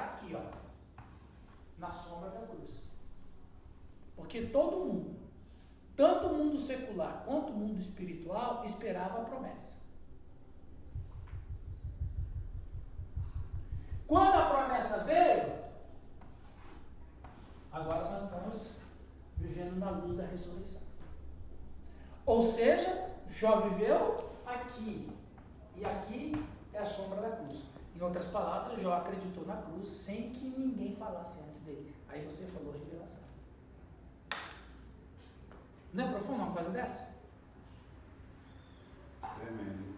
aqui, ó, na sombra da cruz. Porque todo mundo, tanto o mundo secular quanto o mundo espiritual, esperava a promessa. Quando a promessa veio, agora nós estamos vivendo na luz da ressurreição. Ou seja, Jó viveu aqui, e aqui é a sombra da cruz. Em outras palavras, Jó acreditou na cruz sem que ninguém falasse antes dele. Aí você falou revelação. Não é profundo uma coisa dessa? Tremendo.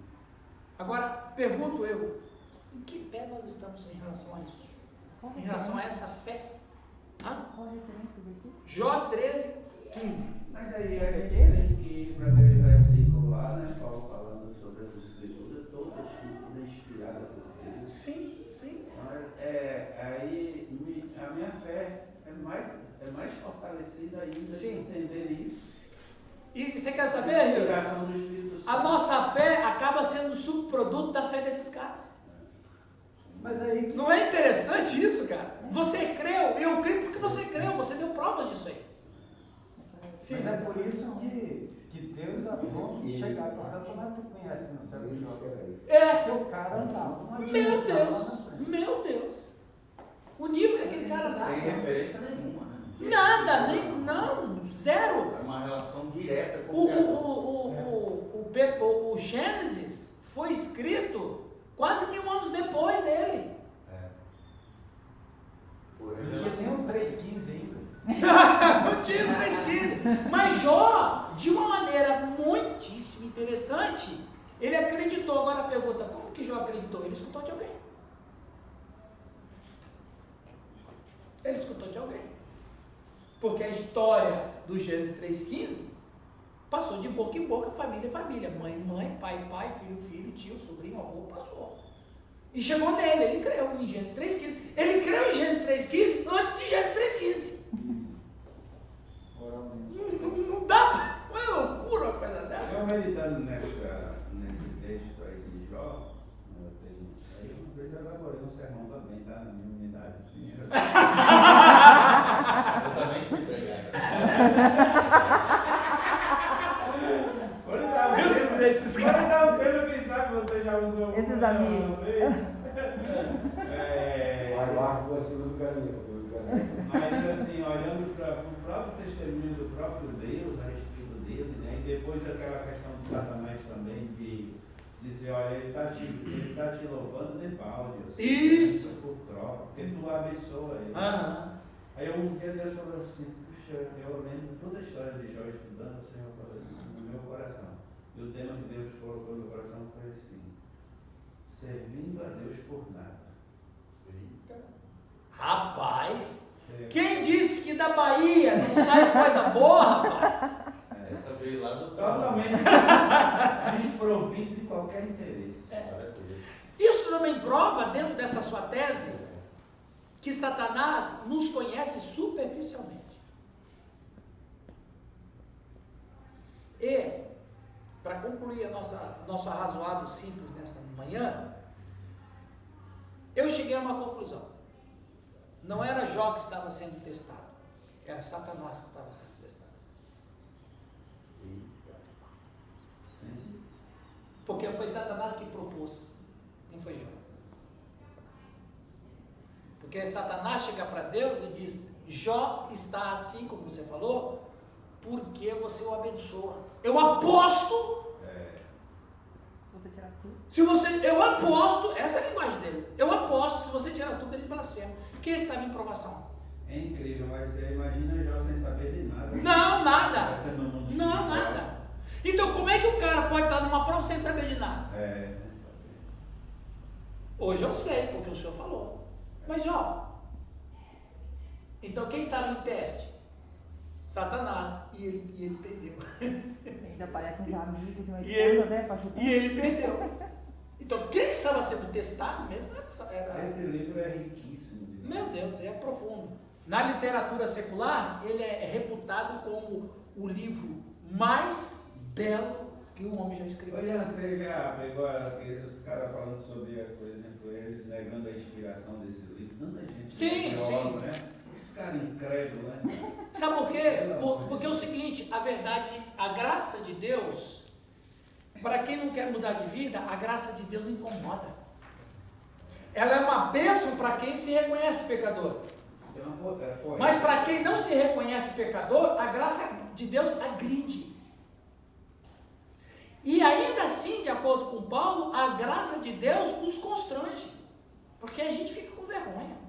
Agora, pergunto eu, em que pé nós estamos em relação a isso? Em relação a essa fé? Hã? Qual a referência do versículo? Jó 13, 15. Mas aí a gente tem que ir para aquele versículo lá, né? Paulo falando sobre as escrituras, toda inspirada por Deus. Sim, sim. Aí a minha fé é mais fortalecida ainda de entender isso. E você quer saber, Rio? Inspiração do Espírito Santo. A nossa fé acaba sendo subproduto da fé desses caras. Mas aí... Não é interessante isso, cara? Você creu, eu creio porque você creu, você deu provas disso aí. Sim, mas é por isso que Deus amou que chegar para Satanás, tu conhece no céu de Jó. Porque o cara andava uma Meu direção lá na Deus, frente. meu Deus. O nível que aquele cara dá. Sem referência nenhuma, né? Nada, nem, não, zero. É uma relação direta com O Gênesis foi escrito quase 1000 anos depois dele. Não tinha nem um 3,15 ainda. Não tinha 3,15. Mas Jó, de uma maneira muitíssimo interessante, ele acreditou. Agora a pergunta, como que Jó acreditou? Ele escutou de alguém. Ele escutou de alguém. Porque a história do Gênesis 3,15 passou de boca em boca, família em família. Mãe, mãe, pai, pai, filho, filho, tio, sobrinho, avô, passou. E chegou nele, ele creu em Gênesis 3,15. Ele creu em Gênesis 3,15 antes de Gênesis 3,15. Não dá, não é loucura uma coisa dessa? Eu meditando nesse texto aí de Jó, aí uma vez eu elaborei um sermão também, tá? Na minha unidade, assim. Eu também sei pregar. Esses Quando estava tendo, quem sabe você já usou. Esses amigos. Vai lá com a segunda caminho. Mas assim, olhando para o próprio testemunho do próprio Deus a respeito dele, né? E depois aquela questão de Satanás também, de dizer, olha, ele está te louvando de balde. Assim, isso! Por troca, porque tu abençoa ele. Aí um dia Deus falou assim, puxa, eu lembro toda a história de Jó estudando, o Senhor falou no meu coração. E o tema que Deus colocou no meu coração foi assim, servindo a Deus por nada. Rapaz, quem disse que da Bahia não sai coisa boa, rapaz? Essa veio lá do totalmente desprovido de qualquer interesse. Isso também prova, dentro dessa sua tese, que Satanás nos conhece superficialmente. E, para concluir nosso arrazoado simples nesta manhã, eu cheguei a uma conclusão. Não era Jó que estava sendo testado, era Satanás que estava sendo testado. Porque foi Satanás que propôs, não foi Jó. Porque Satanás chega para Deus e diz, Jó está assim como você falou, porque você o abençoa. Eu aposto... Se você tirar tudo. Eu aposto, essa é a linguagem dele. Eu aposto, se você tirar tudo, ele blasfema. Quem estava em provação? É incrível, mas você imagina Jó sem saber de nada. Não, nada. Não, nada. Então, como é que o cara pode estar numa prova sem saber de nada? Hoje eu sei, porque o senhor falou. Mas, Jó, então quem estava em teste? Satanás. E ele perdeu. Ainda aparecem uns amigos e uma E esposa, né? Pra ajudar. E ele perdeu. Então, quem estava sendo testado mesmo era... Esse livro é riquíssimo. Meu Deus, é profundo. Na literatura secular, ele é reputado como o livro mais belo que o homem já escreveu. Olha, você já pegou os caras falando sobre, por exemplo, eles negando a inspiração desse livro. Tanta gente Sim, sim. Né? Esse cara incrédulo, né? Sabe por quê? Porque é o seguinte, a verdade, a graça de Deus, para quem não quer mudar de vida, a graça de Deus incomoda. Ela é uma bênção para quem se reconhece pecador. Mas para quem não se reconhece pecador, a graça de Deus agride. E ainda assim, de acordo com Paulo, a graça de Deus nos constrange. Porque a gente fica com vergonha.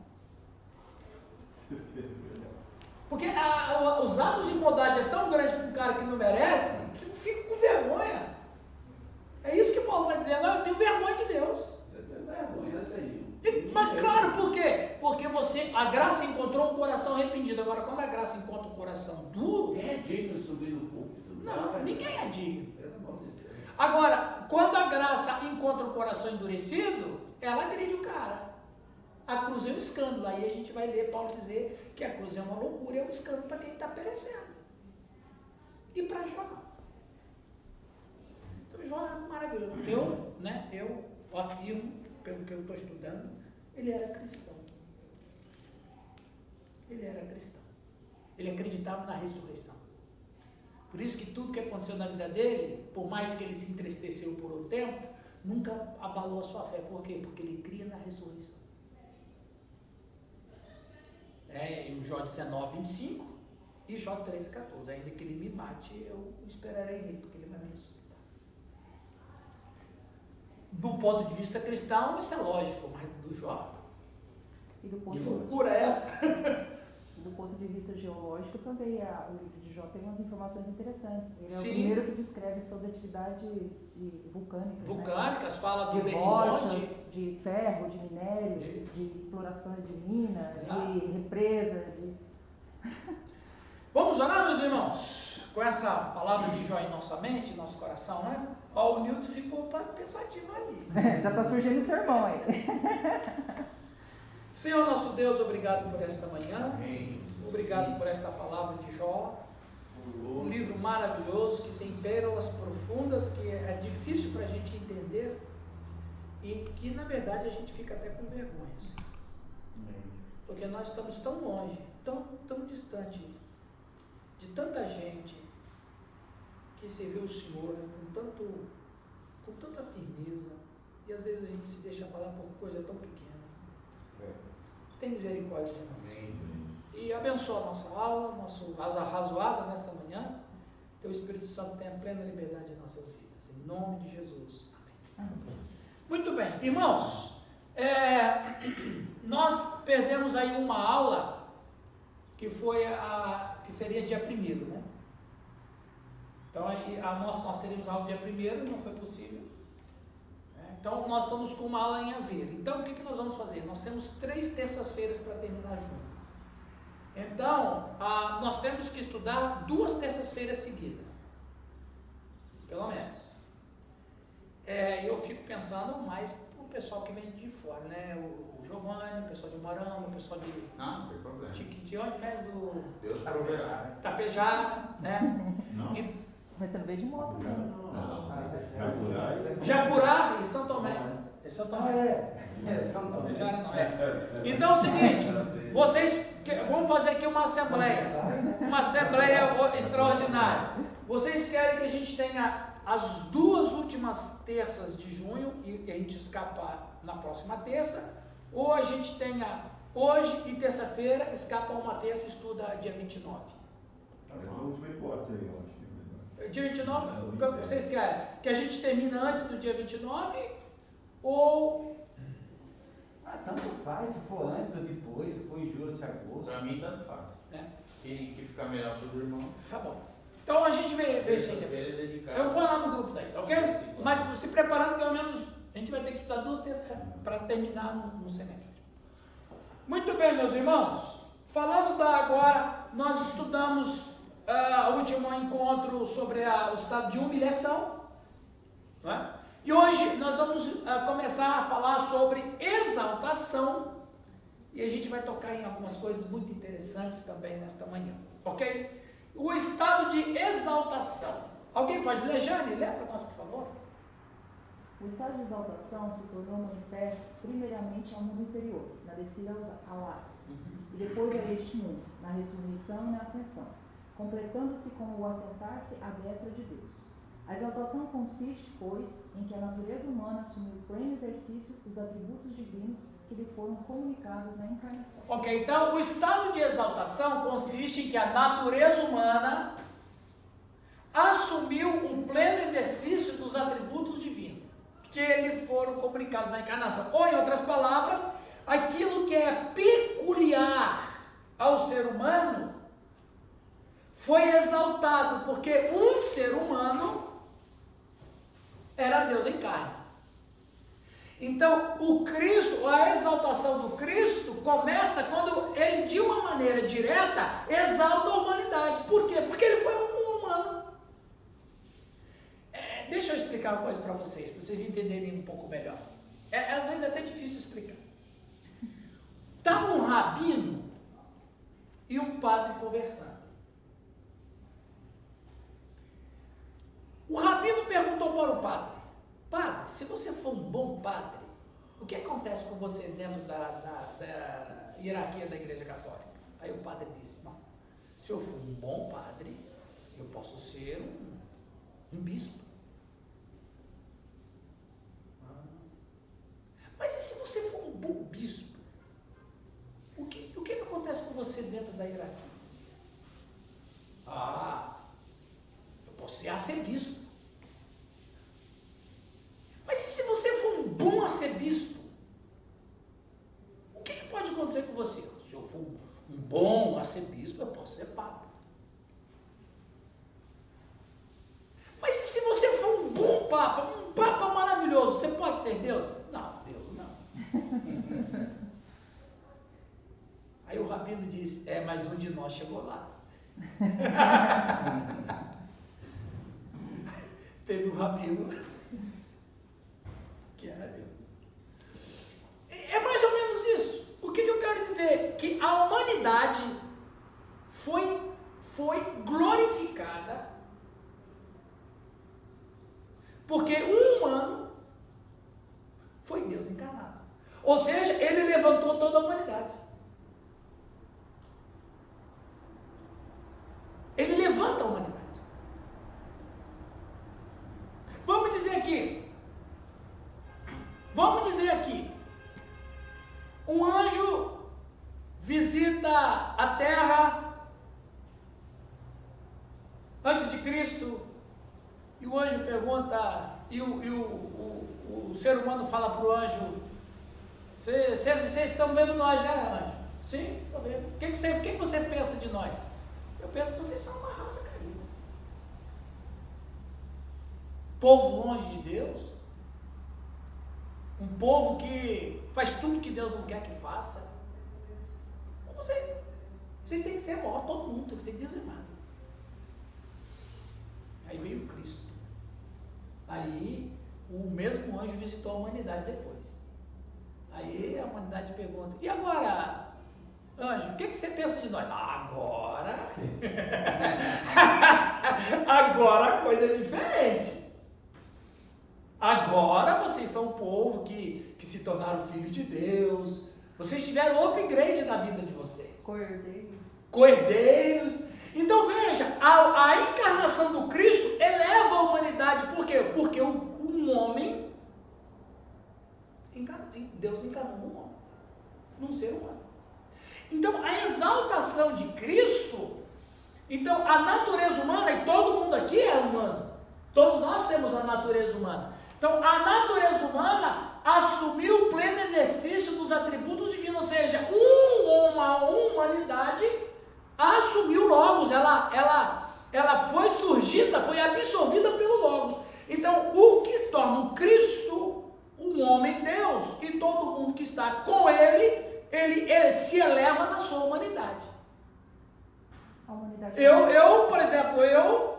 Porque os atos de maldade é tão grande para um cara que não merece, que fica com vergonha. É isso que Paulo está dizendo. Eu tenho vergonha de Deus. Eu tenho vergonha, eu tenho. Mas claro, por quê? Porque a graça encontrou um coração arrependido. Agora, quando a graça encontra um coração duro... Quem é digno de subir no púlpito? Não, ninguém é digno. Agora, quando a graça encontra um coração endurecido, ela agride o cara. A cruz é um escândalo. Aí a gente vai ler Paulo dizer que a cruz é uma loucura, é um escândalo para quem está perecendo. E para Jó. Então Jó é maravilhoso. Eu afirmo, pelo que eu estou estudando, ele era cristão. Ele era cristão. Ele acreditava na ressurreição. Por isso que tudo que aconteceu na vida dele, por mais que ele se entristeceu por um tempo, nunca abalou a sua fé. Por quê? Porque ele cria na ressurreição. Em Jó 19, 25 e Jó 13, 14. Ainda que ele me mate, eu esperarei nele, porque ele vai me ressuscitar. Do ponto de vista cristão, isso é lógico, mas do Jó, E do que loucura é essa? do ponto de vista geológico, também o livro de Jó tem umas informações interessantes. Ele é Sim. o primeiro que descreve sobre atividades vulcânicas. Vulcânicas, fala do De berrimonte. rochas, de ferro, de minérios, Isso. de explorações de minas, Exato. de represa, de... Vamos orar, meus irmãos? Com essa palavra de Jó em nossa mente, em nosso coração, né? Ó, o Nilton ficou pensativo ali. Já está surgindo o sermão aí. Senhor nosso Deus, obrigado por esta manhã. Amém. Obrigado por esta palavra de Jó. Um livro maravilhoso que tem pérolas profundas que é difícil para a gente entender e que na verdade a gente fica até com vergonha, Senhor. Porque nós estamos tão longe, tão distante de tanta gente que serviu o Senhor, né, com tanta firmeza, e às vezes a gente se deixa falar por coisa tão pequena. Tem misericórdia de nós. E abençoa a nossa aula, nosso arrazoado nesta manhã. Teu Espírito Santo tenha plena liberdade em nossas vidas. Em nome de Jesus. Amém. Muito bem. Irmãos, nós perdemos aí uma aula que foi que seria dia 1º, né? Então, nós teríamos aula dia 1º, não foi possível. Então, nós estamos com uma aula em haver. Então, o que nós vamos fazer? Nós temos 3 terças-feiras para terminar junho. Então, nós temos que estudar 2 terças-feiras seguidas. Pelo menos. Eu fico pensando mais para o pessoal que vem de fora, né? O Giovanni, o pessoal de Morama, o pessoal de... Não tem problema. De onde mesmo? Deus proverá. Tapejara, né? Não. Mas você não veio de moto, não. Japurá e São Tomé. São Tomé. São Tomé. Tapejara não é. Então é o seguinte, vamos fazer aqui uma assembleia extraordinária. Vocês querem que a gente tenha as 2 últimas terças de junho e a gente escapa na próxima terça, ou a gente tenha hoje e terça-feira, escapa uma terça e estuda dia 29? Essa é a última hipótese aí, eu acho. Dia 29, o que vocês querem? Que a gente termine antes do dia 29 ou... Tanto faz, se for antes ou depois, se for em julho, se agosto. Pra mim, tanto faz. Que fica melhor para os irmãos. Tá bom. Então a gente vê isso aí. Eu vou lá no grupo daí, tá ok? Mas se preparando, pelo menos, a gente vai ter que estudar 2 terças para terminar no semestre. Muito bem, meus irmãos. Falando agora, nós estudamos o último encontro sobre o estado de humilhação, não é? E hoje nós vamos começar a falar sobre exaltação e a gente vai tocar em algumas coisas muito interessantes também nesta manhã, ok? O estado de exaltação. Alguém pode ler, Jane? Lê para nós, por favor. O estado de exaltação se tornou manifesto primeiramente ao mundo inferior, na descida ao Hades, e depois a este mundo, na ressurreição e na ascensão, completando-se com o assentar-se à destra de Deus. A exaltação consiste, pois, em que a natureza humana assumiu pleno exercício dos atributos divinos que lhe foram comunicados na encarnação. Ok, então o estado de exaltação consiste em que a natureza humana assumiu um pleno exercício dos atributos divinos que lhe foram comunicados na encarnação. Ou, em outras palavras, aquilo que é peculiar ao ser humano foi exaltado, porque um ser humano era Deus em carne. Então, o Cristo, a exaltação do Cristo começa quando ele, de uma maneira direta, exalta a humanidade. Por quê? Porque ele foi um humano. Deixa eu explicar uma coisa para vocês entenderem um pouco melhor. Às vezes é até difícil explicar. Estava um rabino e um padre conversando. O rabino perguntou para o padre: padre, se você for um bom padre, o que acontece com você dentro da hierarquia da Igreja Católica? Aí o padre disse: não, se eu for um bom padre, eu posso ser um bispo. Mas e se você for um bom bispo? O que acontece com você dentro da hierarquia? Eu posso ser arcebispo. Mas e se você for um bom arcebispo? O que pode acontecer com você? Se eu for um bom arcebispo, eu posso ser papa. Mas e se você for um bom papa, um papa maravilhoso, você pode ser Deus? Não, Deus não. Aí o rabino disse: mas um de nós chegou lá. Teve um rabino que era Deus. É mais ou menos isso. O que eu quero dizer? Que a humanidade foi glorificada porque um humano foi Deus encarnado. Ou seja, ele levantou toda a humanidade. Ele levanta a humanidade. Vamos dizer aqui, um anjo visita a terra antes de Cristo, e o anjo pergunta, e o ser humano fala para o anjo: vocês estão vendo nós, né, anjo? Sim, estou vendo. O que você pensa de nós? Eu penso que vocês são uma raça caída. Povo longe de Deus. Um povo que faz tudo que Deus não quer que faça. Vocês têm que ser maior, todo mundo tem que ser dizimado. Aí veio Cristo. Aí o mesmo anjo visitou a humanidade depois. Aí a humanidade pergunta: e agora, anjo, o que você pensa de nós? Agora a coisa é diferente. Agora vocês são um povo que se tornaram filhos de Deus. Vocês tiveram um upgrade na vida de vocês. Cordeiros. Então veja, a encarnação do Cristo eleva a humanidade. Por quê? Porque um homem, Deus encarnou um homem, num ser humano. Então a exaltação de Cristo, então a natureza humana, e todo mundo aqui é humano, todos nós temos a natureza humana. Então a natureza humana assumiu o pleno exercício dos atributos divinos, ou seja, uma humanidade assumiu Logos, ela foi surgida, foi absorvida pelo Logos. Então o que torna o Cristo um homem Deus, e todo mundo que está com ele se eleva na sua humanidade. Eu, por exemplo, eu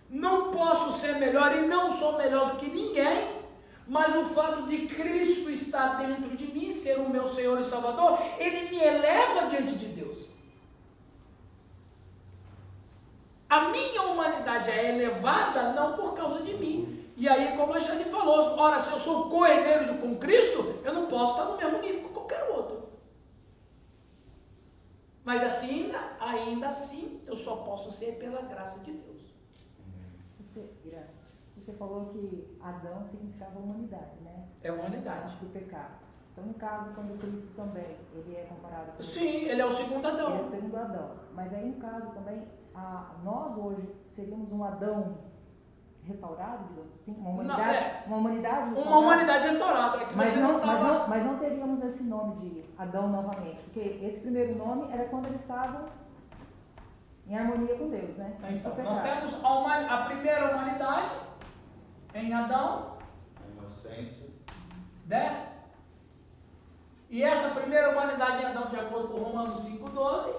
não posso ser melhor e não sou melhor do que ninguém, mas o fato de Cristo estar dentro de mim, ser o meu Senhor e Salvador, ele me eleva diante de Deus. A minha humanidade é elevada não por causa de mim, E aí, como a Jane falou, ora, se eu sou co-herdeiro com Cristo, eu não posso estar no mesmo nível que qualquer outro. Mas assim, ainda assim, eu só posso ser pela graça de Deus. Você falou que Adão significava humanidade, né? É humanidade. Antes do pecado. Então, no caso, quando Cristo também, ele é comparado com... Sim, ele é o segundo Adão. Ele é o segundo Adão. Mas aí, no caso também, nós hoje seríamos um Adão restaurado, digamos assim? Uma humanidade, não, uma humanidade restaurada. Uma humanidade restaurada. É que mas não teríamos esse nome de Adão novamente. Porque esse primeiro nome era quando eles estavam em harmonia com Deus, né? Então, nós temos a primeira humanidade em Adão. A inocência. Né? E essa primeira humanidade em Adão, de acordo com Romanos 5,12,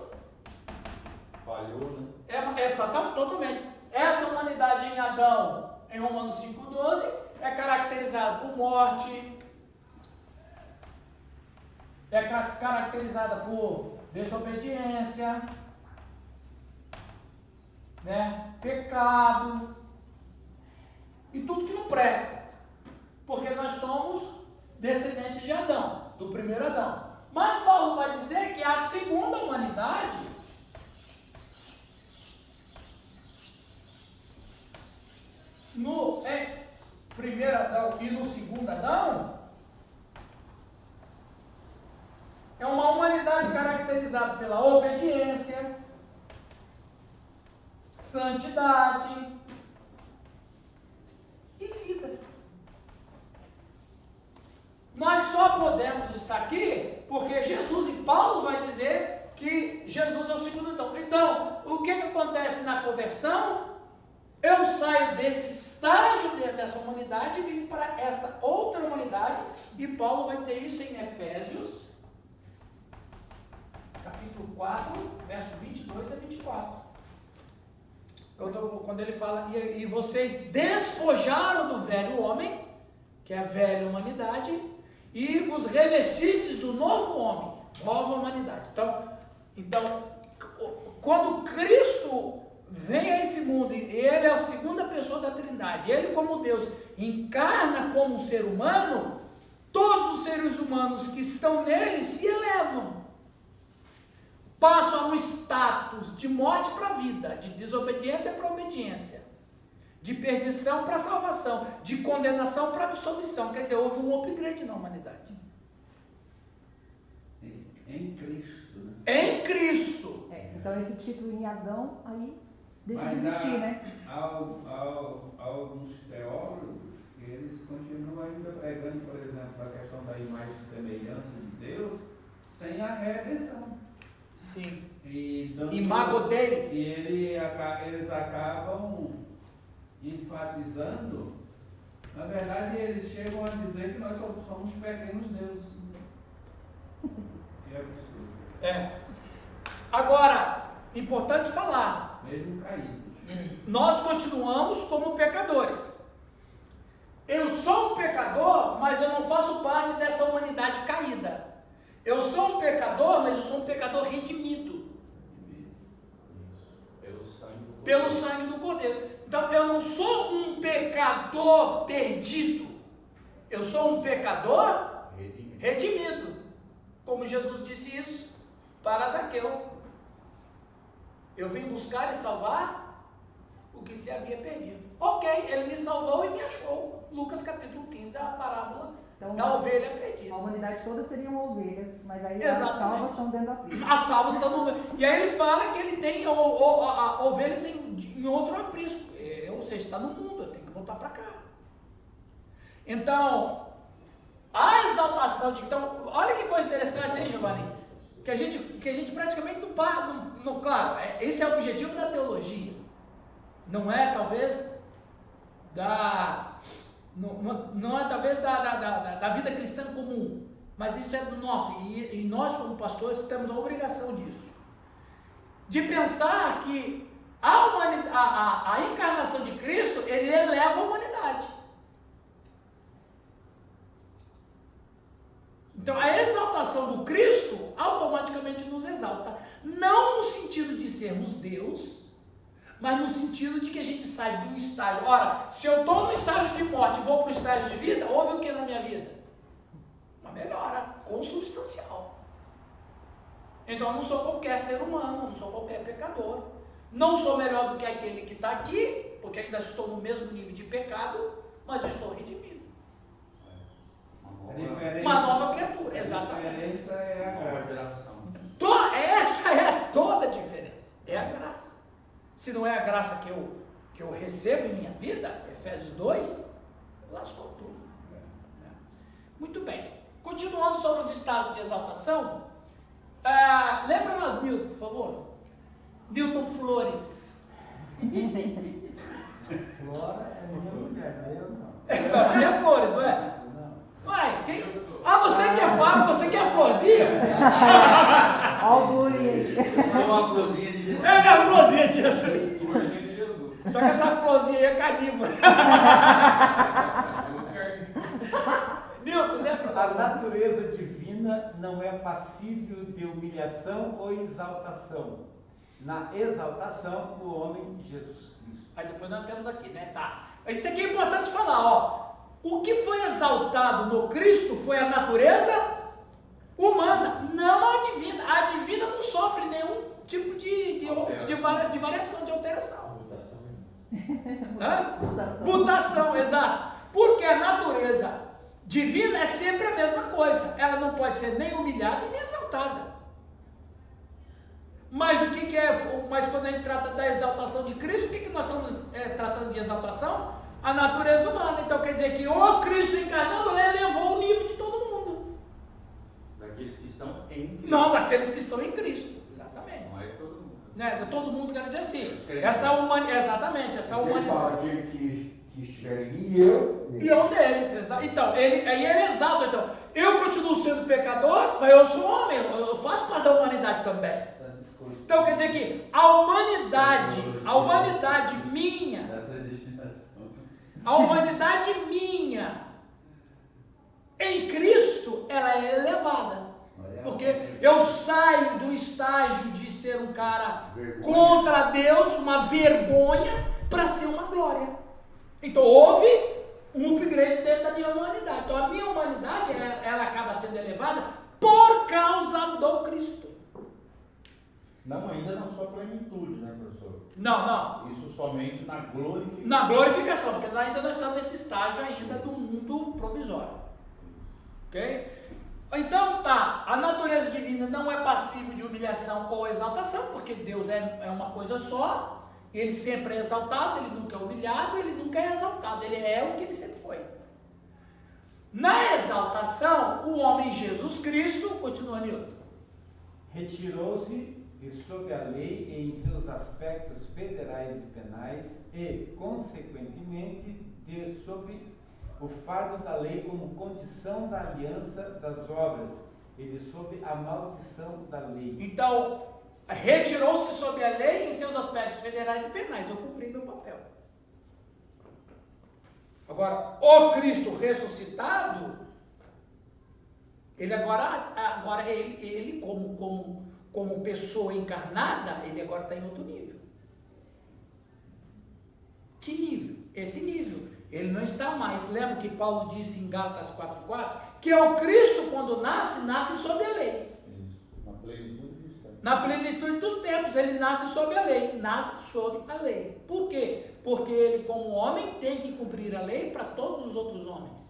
falhou, né? Totalmente. Essa humanidade em Adão, em Romanos 5,12, é caracterizada por morte, é caracterizada por desobediência, né? Pecado e tudo que não presta, porque nós somos descendentes de Adão, do primeiro Adão. Mas Paulo vai dizer que a segunda humanidade no primeiro Adão e no segundo Adão é uma humanidade caracterizada pela obediência, santidade e vida. Nós só podemos estar aqui porque Jesus, e Paulo vai dizer que Jesus é o segundo Adão. Então, o que acontece na conversão? Eu saio desse estágio dessa humanidade e vim para essa outra humanidade, e Paulo vai dizer isso em Efésios, capítulo 4, verso 22 a 24. Quando ele fala, e vocês despojaram do velho homem, que é a velha humanidade, e vos revestistes do novo homem, nova humanidade. Então, quando Cristo vem a esse mundo, e ele é a segunda pessoa da Trindade, ele como Deus encarna como um ser humano, todos os seres humanos que estão nele se elevam, passam a um status de morte para a vida, de desobediência para obediência, de perdição para salvação, de condenação para absolvição. Quer dizer, houve um upgrade na humanidade. Em Cristo, né? Em Cristo. Então esse título em Adão aí deixa de Mas existir, né? há alguns teólogos que eles continuam ainda pregando, por exemplo, a questão da imagem e semelhança de Deus sem a redenção. Sim. Imago Dei. E eles acabam enfatizando, na verdade eles chegam a dizer que nós somos pequenos deuses. Que absurdo. Agora, importante falar, mesmo caídos, nós continuamos como pecadores. Eu sou um pecador, mas eu não faço parte dessa humanidade caída. Eu sou um pecador, mas eu sou um pecador redimido pelo sangue do Cordeiro. Então eu não sou um pecador perdido, eu sou um pecador redimido, como Jesus disse isso para Zaqueu. Eu vim buscar e salvar o que se havia perdido. Ok, ele me salvou e me achou. Lucas capítulo 15, a parábola da ovelha perdida. A humanidade toda seriam ovelhas, mas aí Exatamente. as salvas estão dentro da aprisco. As salvas estão no... E aí ele fala que ele tem ovelhas em outro aprisco. Ou seja, está no mundo, tem que voltar para cá. Então, a exaltação de... Então, olha que coisa interessante, hein, Giovanni? Que a gente praticamente não para... Claro, esse é o objetivo da teologia. Não é, talvez, não é talvez da vida cristã comum, mas isso é do nosso, e nós como pastores temos a obrigação disso, de pensar que a encarnação de Cristo, ele eleva a humanidade. Então a exaltação do Cristo automaticamente nos exalta, não no sentido de sermos Deus, mas no sentido de que a gente sai de um estágio. Ora, se eu estou no estágio de morte e vou para o estágio de vida, houve o que na minha vida? Uma melhora consubstancial. Então eu não sou qualquer ser humano, não sou qualquer pecador. Não sou melhor do que aquele que está aqui, porque ainda estou no mesmo nível de pecado, mas eu estou redimido. Uma nova criatura, exatamente. A diferença é a graça. Essa é toda a diferença. É a graça. Se não é a graça que eu recebo em minha vida, Efésios 2, lascou tudo. Muito bem. Continuando sobre os estados de exaltação, lembra nós, Milton, por favor? Milton Flores. Flora é minha mulher, eu não. Você é Flores, não é? Uai, quem? Você que é Fábio, você que é Florzinha? Olha o guri aí. Sou uma florzinha de Jesus. É a florzinha de Jesus. Florzinha de Jesus. Só que essa florzinha aí é carnívora. Nilton, lembra? A natureza divina não é passível de humilhação ou exaltação. Na exaltação, o homem Jesus Cristo. Aí depois nós temos aqui, né? Tá. Isso aqui é importante falar, ó. O que foi exaltado no Cristo foi a natureza humana, não a divina. A divina não sofre nenhum tipo de variação, de alteração. Mutação, exato. Porque a natureza divina é sempre a mesma coisa. Ela não pode ser nem humilhada e nem exaltada. Mas o que é? Mas quando a gente trata da exaltação de Cristo, o que nós estamos tratando de exaltação? A natureza humana. Então quer dizer que o Cristo encarnando, ele elevou o nível de todo mundo. Daqueles que estão em Cristo. Não, daqueles que estão em Cristo. Exatamente. Não é todo mundo. Né? Todo mundo quer dizer assim. Exatamente, essa humanidade. Ele fala que estiverem em eu. E eu neles. Então, aí ele exalta. Então, eu continuo sendo pecador, mas eu sou homem. Eu faço parte da humanidade também. Então quer dizer que a humanidade minha, em Cristo, ela é elevada. Porque eu saio do estágio de ser um cara contra Deus, uma vergonha, para ser uma glória. Então houve um upgrade dentro da minha humanidade. Então a minha humanidade, ela acaba sendo elevada por causa do Cristo. Não, ainda na sua plenitude, né, professor? Não. Isso somente na glorificação. Na glorificação, porque nós ainda não estamos nesse estágio ainda do mundo provisório. Ok? Então tá, a natureza divina não é passível de humilhação ou exaltação, porque Deus é uma coisa só, ele sempre é exaltado, ele nunca é humilhado, ele nunca é exaltado, ele é o que ele sempre foi. Na exaltação, o homem Jesus Cristo, continua Nilton. Retirou-se de sob a lei e em seus aspectos federais e penais e, consequentemente, de sob o fardo da lei como condição da aliança das obras e de sob a maldição da lei. Então, retirou-se sob a lei em seus aspectos federais e penais. Eu cumpri meu papel. Agora, o Cristo ressuscitado, ele agora ele como pessoa encarnada, ele agora está em outro nível. Que nível? Esse nível. Ele não está mais. Lembra que Paulo disse em Gálatas 4:4 que o Cristo, quando nasce sob a lei. Na plenitude dos tempos, ele nasce sob a lei. Nasce sob a lei. Por quê? Porque ele, como homem, tem que cumprir a lei para todos os outros homens.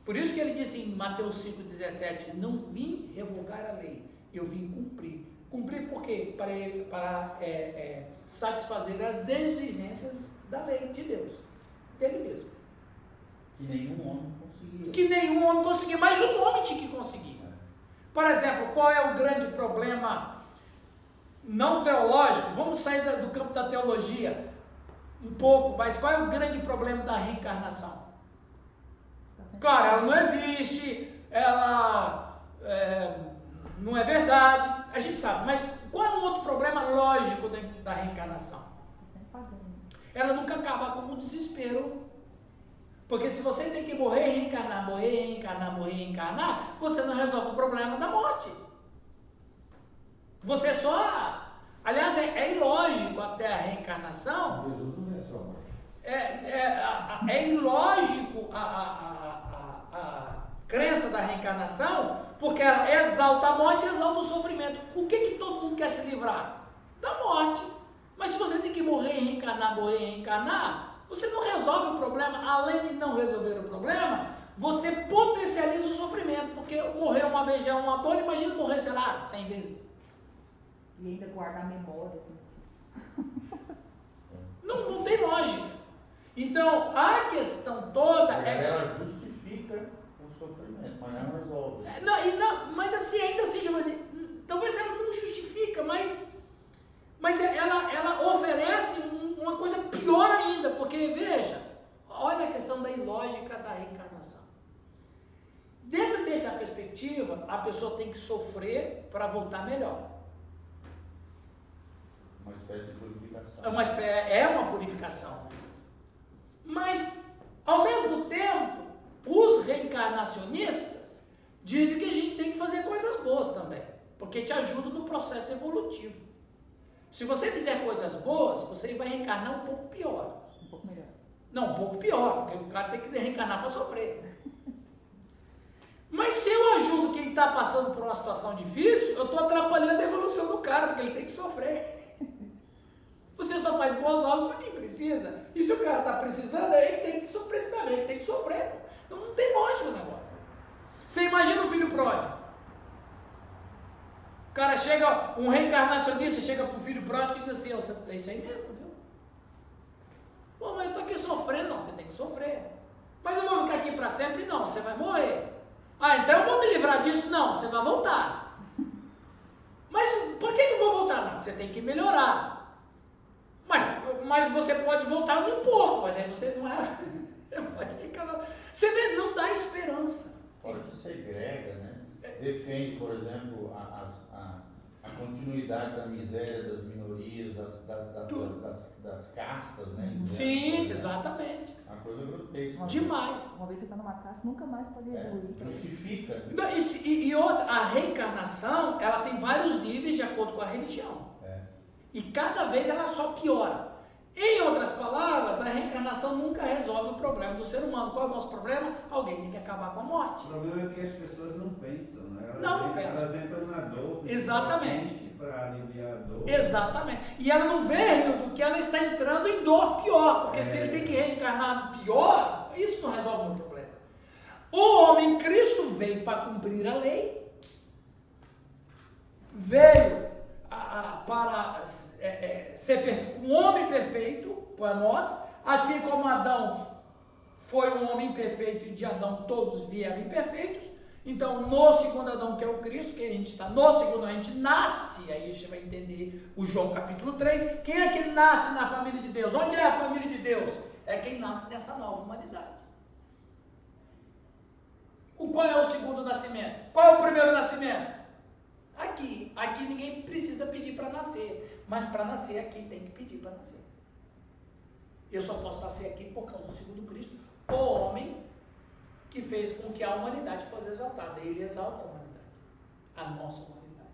Por isso que ele disse em Mateus 5,17, não vim revogar a lei, eu vim cumprir. Cumprir por quê? Para satisfazer as exigências da lei de Deus, dele mesmo. Que nenhum homem conseguia. Que nenhum homem conseguia, mas um homem tinha que conseguir. Por exemplo, qual é o grande problema não teológico? Vamos sair do campo da teologia um pouco, mas qual é o grande problema da reencarnação? Claro, ela não existe, ela não é verdade, a gente sabe, mas qual é um outro problema lógico da reencarnação? Ela nunca acaba como um desespero, porque se você tem que morrer e reencarnar, você não resolve o problema da morte. Você só Aliás, é ilógico até a reencarnação. Jesus não venceu a morte. É ilógico a crença da reencarnação, porque ela exalta a morte e exalta o sofrimento. O que todo mundo quer se livrar? Da morte. Mas se você tem que morrer e reencarnar, você não resolve o problema. Além de não resolver o problema, você potencializa o sofrimento, porque morrer uma vez já é uma dor, imagina morrer, sei lá, 100 vezes. E ainda guardar memórias. Não tem lógica. Então, a questão toda Ela justifica o sofrimento, mas não resolve. Mas assim, ainda assim, Giovanni, talvez ela não justifica, mas ela oferece uma coisa pior ainda, porque, veja, olha a questão da ilógica da reencarnação. Dentro dessa perspectiva, a pessoa tem que sofrer para voltar melhor. Uma espécie de purificação. É uma purificação. Mas, ao mesmo tempo, os reencarnacionistas dizem que a gente tem que fazer coisas boas também, porque te ajuda no processo evolutivo. Se você fizer coisas boas, você vai reencarnar um pouco pior. Um pouco melhor. Não, um pouco pior, porque o cara tem que reencarnar para sofrer. Mas se eu ajudo quem está passando por uma situação difícil, eu estou atrapalhando a evolução do cara, porque ele tem que sofrer. Você só faz boas obras para quem precisa. E se o cara está precisando, ele tem que sofrer, ele tem que sofrer. Não tem lógica o negócio. Você imagina o filho pródigo. O cara chega, um reencarnacionista chega para o filho pródigo e diz assim, é isso aí mesmo, viu? Pô, mas eu estou aqui sofrendo. Não, você tem que sofrer. Mas eu vou ficar aqui para sempre? Não, você vai morrer. Ah, então eu vou me livrar disso? Não, você vai voltar. Mas por que eu vou voltar? Não, você tem que melhorar. Mas você pode voltar um pouco, mas aí você não é. Pode reencarnar. Você vê, não dá esperança. Fora que segrega, né? Defende, por exemplo, a continuidade da miséria das minorias, das castas, né? Sim, exatamente. Uma coisa grotesca. Demais. Uma vez você está numa casa, nunca mais pode evoluir. Justifica. E outra, a reencarnação, ela tem vários níveis de acordo com a religião. E cada vez ela só piora. Em outras palavras, a reencarnação nunca resolve o problema do ser humano. Qual é o nosso problema? Alguém tem que acabar com a morte. O problema é que as pessoas não pensam, né? Não pensam. Elas entram na dor. Exatamente. Para aliviar a dor. Exatamente. E ela não vê, Hildo, que ela está entrando em dor pior. Porque se ele tem que reencarnar pior, isso não resolve o meu problema. O homem Cristo veio para cumprir a lei. Veio para ser um homem perfeito para nós, assim como Adão foi um homem perfeito e de Adão todos vieram imperfeitos. Então, no segundo Adão, que é o Cristo, que a gente está no segundo, a gente nasce, aí você vai entender o João capítulo 3, quem é que nasce na família de Deus? Onde é a família de Deus? É quem nasce nessa nova humanidade. Qual é o segundo nascimento? Qual é o primeiro nascimento? Aqui ninguém precisa pedir para nascer, mas para nascer aqui tem que pedir para nascer. Eu só posso nascer aqui por causa do segundo Cristo, o homem que fez com que a humanidade fosse exaltada. Ele exalta a humanidade, a nossa humanidade.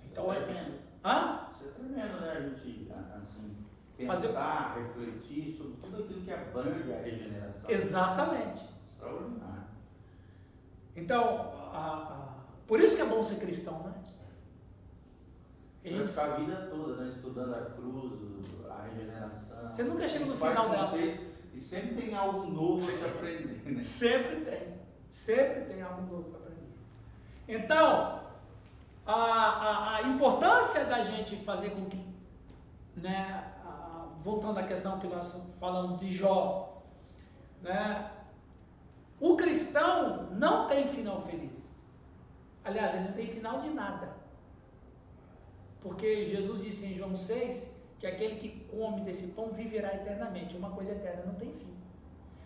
Então Isso é tremendo, né? A gente assim, pensar, refletir sobre tudo aquilo que abrange a regeneração. Exatamente. Extraordinário. Então, por isso que é bom ser cristão, né? Vai ficar a vida toda, né? Estudando a cruz, a regeneração. Você nunca chega no final dela. E sempre tem algo novo para aprender, né? Sempre tem algo novo para aprender. Então, a importância da gente fazer com que, né, voltando à questão que nós falamos de Jó, né, o cristão não tem final feliz. Aliás, ele não tem final de nada. Porque Jesus disse em João 6 que aquele que come desse pão viverá eternamente. Uma coisa eterna não tem fim.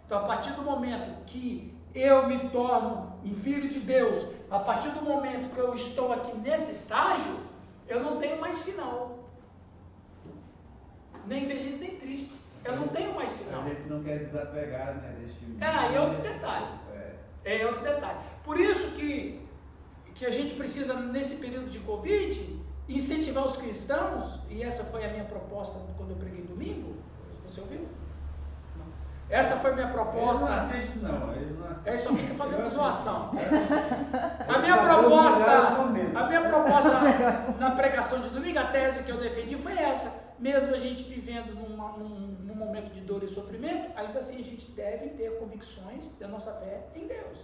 Então, a partir do momento que eu me torno um filho de Deus, a partir do momento que eu estou aqui nesse estágio, eu não tenho mais final. Nem feliz, nem triste. Eu não tenho mais final. A gente não quer desapegar, né, deste mundo. É outro detalhe. É outro detalhe. Por isso que a gente precisa, nesse período de Covid, incentivar os cristãos, e essa foi a minha proposta quando eu preguei domingo, você ouviu? Não. Essa foi a minha proposta. Eles não assistem, não. Eles não assistem. Aí só fica fazendo zoação. A minha proposta na pregação de domingo, a tese que eu defendi foi essa. Mesmo a gente vivendo num momento de dor e sofrimento, ainda assim a gente deve ter convicções da nossa fé em Deus.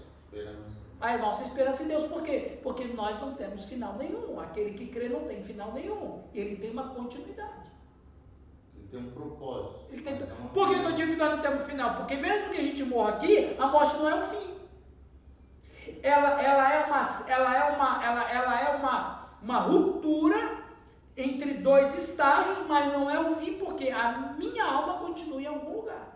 A nossa esperança em Deus, por quê? Porque nós não temos final nenhum. Aquele que crê não tem final nenhum. Ele tem uma continuidade. Ele tem um propósito. Por que eu digo que nós não temos final? Porque mesmo que a gente morra aqui, a morte não é o fim. Ela é uma ruptura entre dois estágios, mas não é o fim, porque a minha alma continua em algum lugar.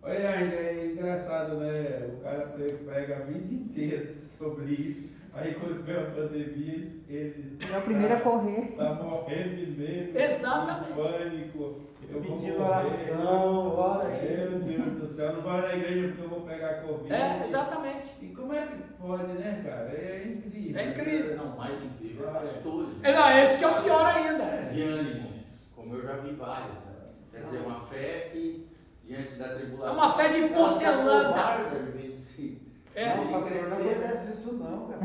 Olha, é engraçado, né? O cara prega a vida inteira sobre isso, aí quando vem a pandemia, ele É o primeiro a correr. Tá morrendo de medo, Exatamente. de pânico, eu vou Pedindo morrer. oração, ora aí. Meu Deus do céu, não vai na igreja porque eu vou pegar Covid. Exatamente. E como é que pode, né, cara? É incrível. É incrível. Não, mais incrível é pastores. Não, esse que é o pior ainda. De ânimo, como eu já vi vários. Né? Quer dizer, uma fé que, diante da tribulação... É uma fé de porcelana. Não, pastor, não acontece isso não, cara.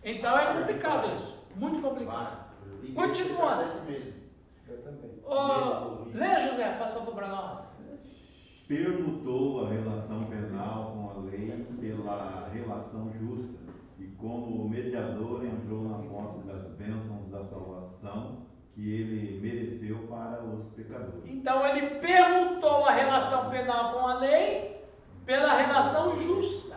Então é complicado isso. Muito complicado. Continuando. Eu também. Lê, José, faça favor para nós. Permutou a relação penal com a lei pela relação justa e como mediador entrou na posse das bênçãos da salvação que ele mereceu para os pecadores. Então ele permutou a relação penal com a lei pela relação justa.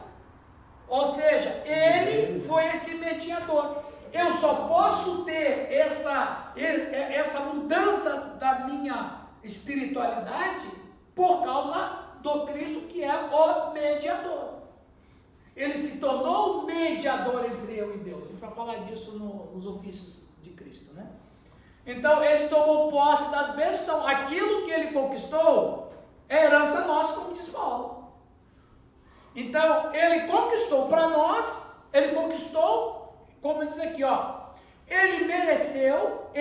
Ou seja, ele foi esse mediador. Eu só posso ter essa mudança da minha espiritualidade por causa do Cristo, que é o mediador. Ele se tornou o mediador entre eu e Deus. A gente vai falar disso nos ofícios de Cristo, né? Então ele tomou posse das bênçãos. Então aquilo que ele conquistou é herança nossa, como diz Paulo. Então ele conquistou para nós, ele conquistou, como diz aqui, ó, ele mereceu,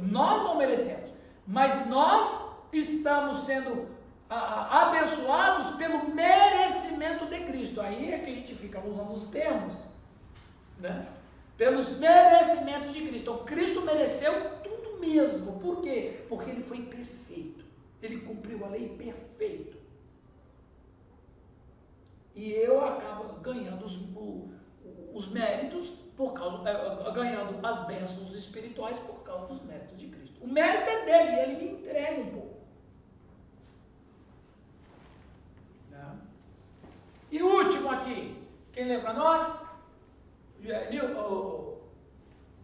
nós não merecemos, mas nós estamos sendo abençoados pelo merecimento de Cristo. Aí é que a gente fica usando os termos, né? Pelos merecimentos de Cristo. Então Cristo mereceu tudo mesmo. Por quê? Porque ele foi perfeito, ele cumpriu a lei perfeito. E eu acabo ganhando os méritos por causa, ganhando as bênçãos espirituais por causa dos méritos de Cristo. O mérito é dele, ele me entrega um pouco. E o último aqui, quem lembra nós?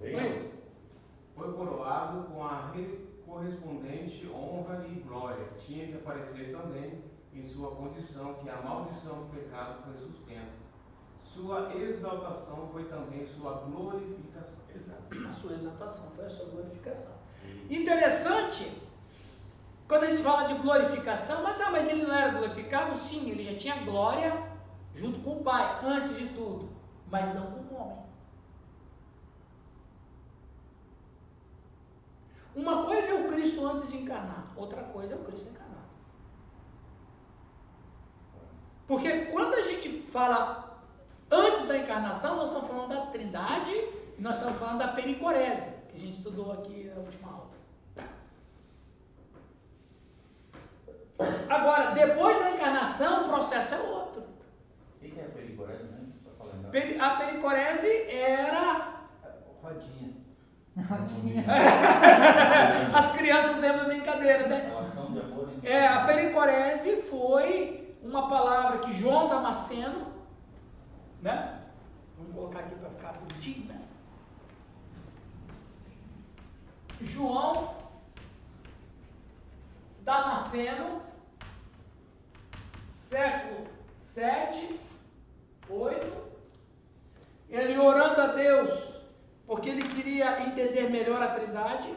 Luiz. Foi coroado com a correspondente honra e glória. Tinha que aparecer também em sua condição que a maldição do pecado foi suspensa. Sua exaltação foi também sua glorificação. Exato. A sua exaltação foi a sua glorificação. Interessante, quando a gente fala de glorificação, mas ele não era glorificado? Sim, ele já tinha glória junto com o Pai, antes de tudo, mas não como homem. Uma coisa é o Cristo antes de encarnar, outra coisa é o Cristo encarnado. Porque quando a gente fala antes da encarnação, nós estamos falando da Trindade e nós estamos falando da pericorese, que a gente estudou aqui na última aula. Agora, depois da encarnação, o processo é outro. O que é a pericorese, né? A pericorese era... Rodinha. As crianças lembram da brincadeira, né? Relação de amor entre... A pericorese foi uma palavra que João Damasceno, né? Vamos colocar aqui para ficar bonitinho, né? João Damasceno, século 7, 8, ele orando a Deus, porque ele queria entender melhor a Trindade,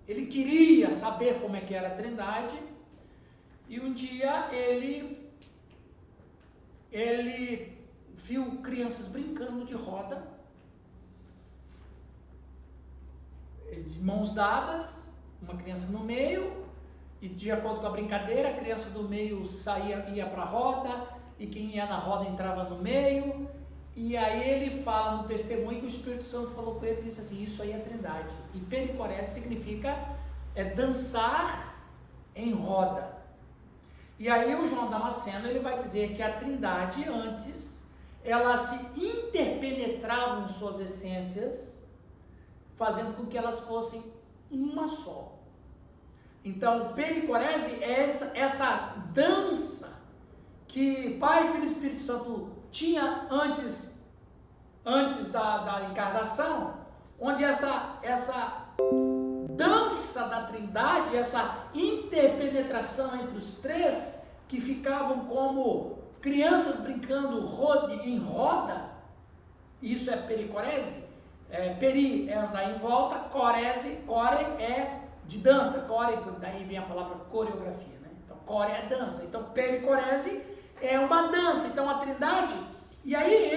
ele queria saber como é que era a Trindade, e um dia ele viu crianças brincando de roda, de mãos dadas, uma criança no meio, e de acordo com a brincadeira, a criança do meio ia para a roda, e quem ia na roda entrava no meio, e aí ele fala no testemunho que o Espírito Santo falou com ele e disse assim, isso aí é trindade. E pericorese significa dançar em roda. E aí o João Damasceno ele vai dizer que a trindade antes, ela se interpenetravam suas essências, fazendo com que elas fossem uma só. Então, pericorese é essa dança que Pai, Filho e Espírito Santo tinha antes da encarnação, onde essa dança da trindade, essa interpenetração entre os três, que ficavam como crianças brincando em roda, isso é pericorese. Peri é andar em volta, core é de dança, daí vem a palavra coreografia, né? Então core é dança, então pericorese é uma dança, então a trindade, e aí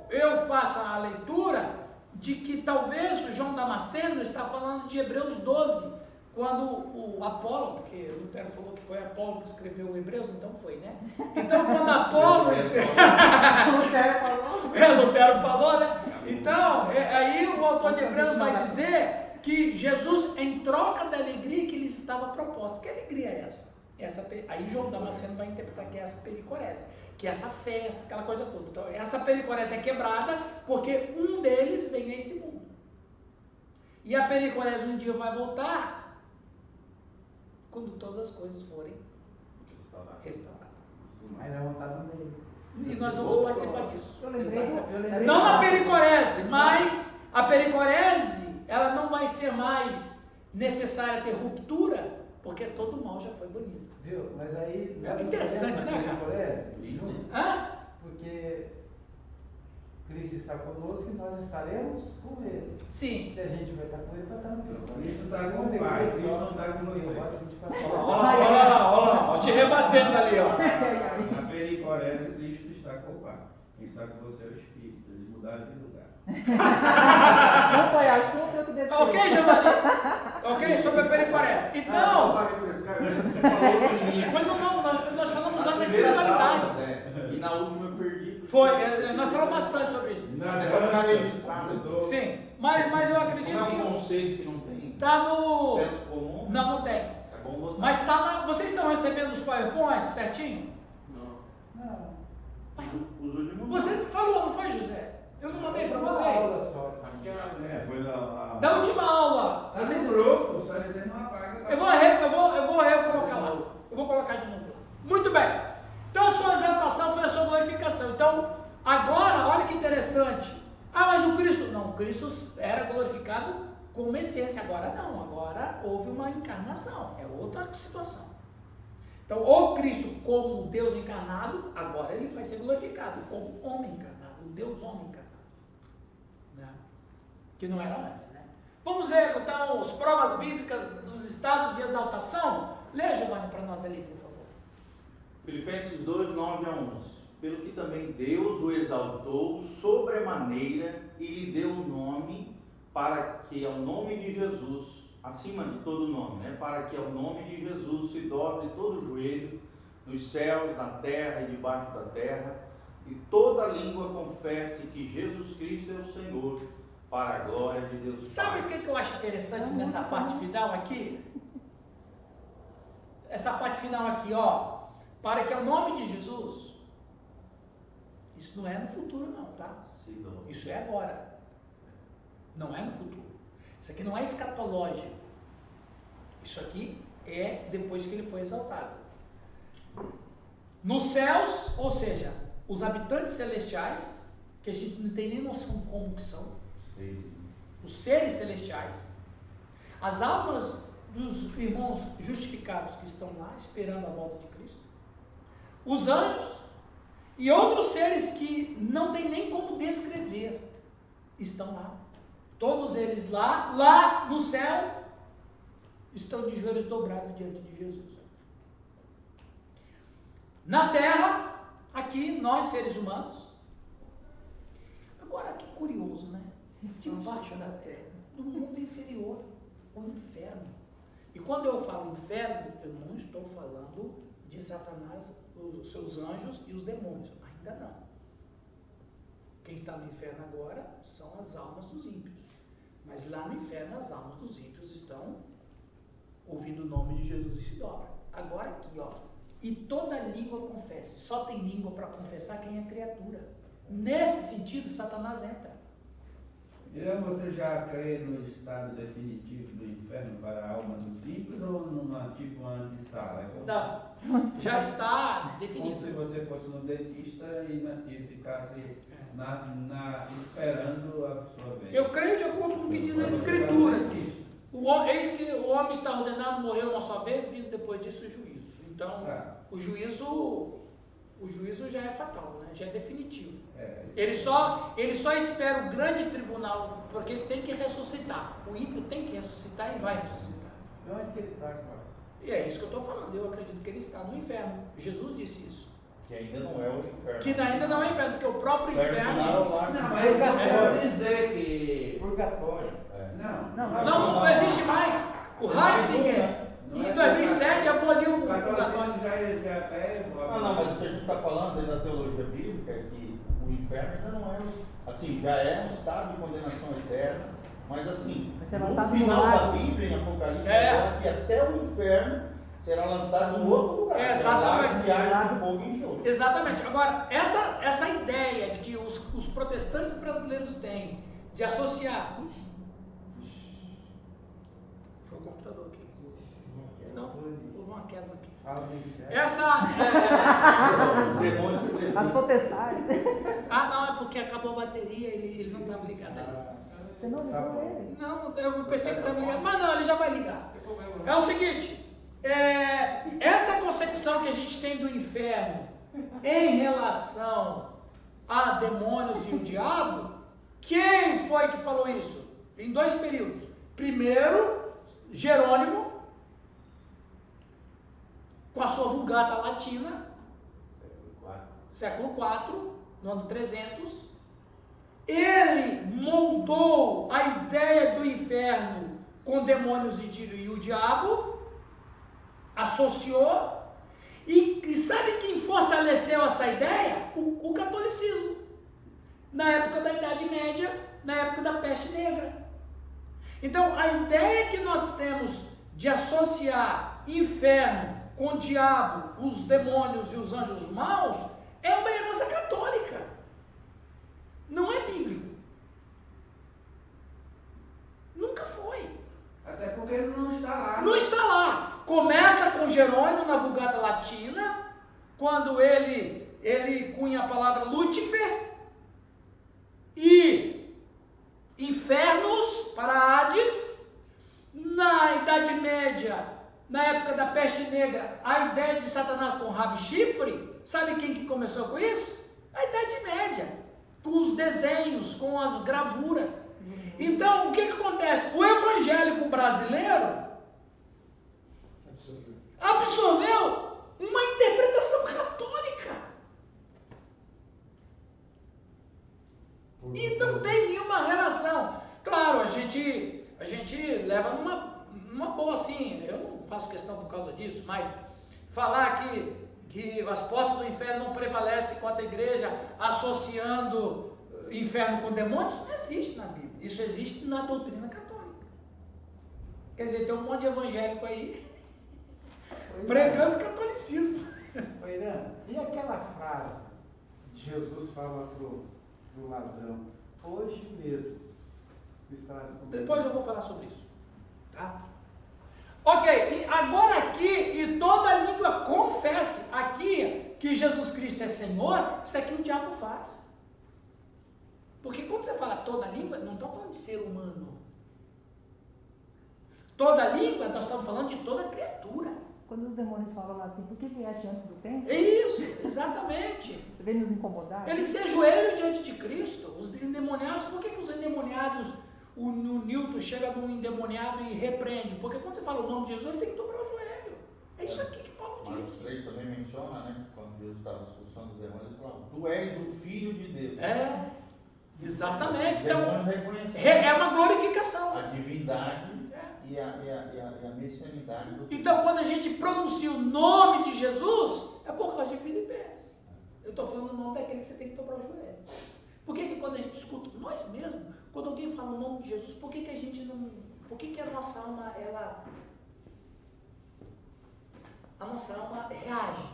eu faço a leitura de que talvez o João Damasceno está falando de Hebreus 12, quando o Apolo, porque o Lutero falou que foi Apolo que escreveu o Hebreus, então foi, né? Então quando Apolo... Lutero falou, né? Então, aí o autor de Hebreus vai dizer que Jesus, em troca da alegria que lhes estava proposta, que alegria é essa? Aí João Damasceno vai interpretar que é essa pericorese, que é essa festa, aquela coisa toda. Então, essa pericorese é quebrada porque um deles vem a esse mundo. E a pericorese um dia vai voltar quando todas as coisas forem restauradas. Aí vai voltar no meio. E nós vamos participar disso. Eu lembrei Não a pericorese, mas a pericorese, ela não vai ser mais necessária ter ruptura, porque todo mal já foi banido. Viu? Mas aí... É interessante, né, cara? Porque Cristo está conosco e nós estaremos com Ele. Sim. Se a gente vai estar com Ele, vai estar no Cristo. Cristo está com o Pai, Cristo não está com você. Olha lá, te rebatendo ali, ó. Na pericorese, Cristo está com o Pai. Quem está com você é o Espírito. Eles mudaram de lugar. Não foi assunto, eu que desceu. Ok, Giovanni? Ok, sobre a pericorese. Então, nós falamos lá na espiritualidade. E na última eu perdi. Nós falamos bastante sobre isso. Vai ficar registrado. Sim, mas eu acredito Não é que um conceito que não tem está no... senso comum. Não tem. É bom botar. Mas está lá. Vocês estão recebendo os PowerPoint certinho? Não. Os últimos. Você falou, não foi, José? Eu não mandei para vocês. Aqui é Foi Da última aula. Está Vocês no grupo, só dizer não apaga. Eu vou recolocar lá. Eu vou colocar de novo lá. Muito bem. Então a sua exaltação foi a sua glorificação. Então, agora, olha que interessante. Mas o Cristo... Não, o Cristo era glorificado como essência. Agora não. Agora houve uma encarnação. É outra situação. Então, o Cristo como Deus encarnado, agora ele vai ser glorificado como homem encarnado. O Deus homem encarnado. Né? Que não era antes, né? Vamos ler, então, as provas bíblicas dos estados de exaltação. Lê, Giovanni, para nós ali, por favor. Filipenses 2, 9 a 11. Pelo que também Deus o exaltou sobremaneira e lhe deu um nome, para que ao nome de Jesus, acima de todo nome, né? Para que ao nome de Jesus se dobre todo o joelho, nos céus, na terra e debaixo da terra, e toda língua confesse que Jesus Cristo é o Senhor, para a glória de Deus. Sabe o que eu acho interessante nessa parte final aqui? Essa parte final aqui, ó. Para que ao nome de Jesus, isso não é no futuro não, tá? Isso é agora. Não é no futuro. Isso aqui não é escatológico. Isso aqui é depois que ele foi exaltado. Nos céus, ou seja, os habitantes celestiais, que a gente não tem nem noção como que são, os seres celestiais, as almas dos irmãos justificados que estão lá esperando a volta de Cristo, os anjos e outros seres que não tem nem como descrever, estão lá. Todos eles lá no céu, estão de joelhos dobrados diante de Jesus. Na terra, aqui, nós seres humanos, Agora, que curioso, né? Debaixo da terra, do mundo inferior, o inferno. E quando eu falo inferno, eu não estou falando de Satanás, os seus anjos e os demônios. Ainda não. Quem está no inferno agora são as almas dos ímpios. Mas lá no inferno, as almas dos ímpios estão ouvindo o nome de Jesus e se dobram. Agora aqui, ó. E toda língua confesse. Só tem língua para confessar quem é criatura. Nesse sentido, Satanás entra. Então você já crê no estado definitivo do inferno para a alma dos ímpios ou numa tipo antessala? Não, já está definido. Como se você fosse no dentista e ficasse esperando a sua vez. Eu creio de acordo com o que diz as Escrituras. Eis que o homem está ordenado, morreu uma só vez, vindo depois disso o juízo. Então, o juízo já é fatal, né? Já é definitivo. Ele só espera o grande tribunal, porque ele tem que ressuscitar. O ímpio tem que ressuscitar e vai ressuscitar. E onde que ele está agora? E é isso que eu estou falando. Eu acredito que ele está no inferno. Jesus disse isso. Que ainda não é o inferno. Que ainda não é inferno, porque o próprio inferno. Não, mas eu vou dizer que. Purgatório. Não existe mais. O Ratzinger, em 2007, aboliu o purgatório. Já até. Não, mas o que a gente está falando dentro da teologia bíblica é que o inferno ainda não é, assim, já é um estado de condenação eterna, mas assim, no final da Bíblia, em Apocalipse, fala que até o inferno será lançado em outro lugar. Exatamente. Fogo e enxofre. Exatamente. Agora, essa ideia de que os protestantes brasileiros têm de associar. Foi o computador aqui. Não, houve uma queda aqui. As potestades. Não, é porque acabou a bateria, ele não estava ligado ali. Você não ligou ele? Não, eu pensei que estava ligado, mas não, ele já vai ligar. É o seguinte, essa concepção que a gente tem do inferno em relação a demônios e o diabo, quem foi que falou isso? Em 2 períodos. Primeiro, Jerônimo, com a sua Vulgata Latina, século IV, no ano 300, ele moldou a ideia do inferno com demônios e o diabo, associou, e sabe quem fortaleceu essa ideia? O catolicismo, na época da Idade Média, na época da Peste Negra. Então, a ideia que nós temos de associar inferno com o diabo, os demônios e os anjos maus, é uma herança católica. Não é bíblico. Nunca foi. Até porque ele não está lá. Não está lá. Começa com Jerônimo na Vulgata Latina, quando ele cunha a palavra Lúcifer, e infernos para Hades. Na Idade Média, na época da Peste Negra, a ideia de Satanás com rabo e chifre, sabe quem que começou com isso? A Idade Média, com os desenhos, com as gravuras. Então, o que acontece? O evangélico brasileiro absorveu uma interpretação católica. E não tem nenhuma relação. Claro, a gente leva numa boa assim, eu não faço questão por causa disso, mas falar que as portas do inferno não prevalecem contra a igreja, associando inferno com demônios, não existe na Bíblia. Isso existe na doutrina católica. Quer dizer, tem um monte de evangélico aí pregando catolicismo. Irã, e aquela frase que Jesus fala pro ladrão, hoje mesmo tu estarás comigo? Depois eu vou falar sobre isso. Tá? Ok, e agora aqui, e toda língua confesse aqui que Jesus Cristo é Senhor, isso aqui o diabo faz. Porque quando você fala toda língua, não estamos falando de ser humano. Toda língua, nós estamos falando de toda criatura. Quando os demônios falam assim, por que vieste antes do tempo? Isso, exatamente. Você veio nos incomodar? Eles se ajoelham diante de Cristo. Os endemoniados, por que os endemoniados, o Newton chega num endemoniado e repreende? Porque quando você fala o nome de Jesus, ele tem que dobrar o joelho. É isso aqui que Paulo Marcos disse. 3 também menciona, né? Quando Jesus estava expulsando os demônios, ele falava, tu és o Filho de Deus. Exatamente. Os Então, demônios reconheceram é uma glorificação. a divindade e a messianidade do Cristo. Então, quando a gente pronuncia o nome de Jesus, é por causa de Filipenses. Eu estou falando o nome daquele que você tem que dobrar o joelho. Por que quando a gente escuta, nós mesmos, quando alguém fala o nome de Jesus, por que a gente não... Por que a nossa alma, a nossa alma reage?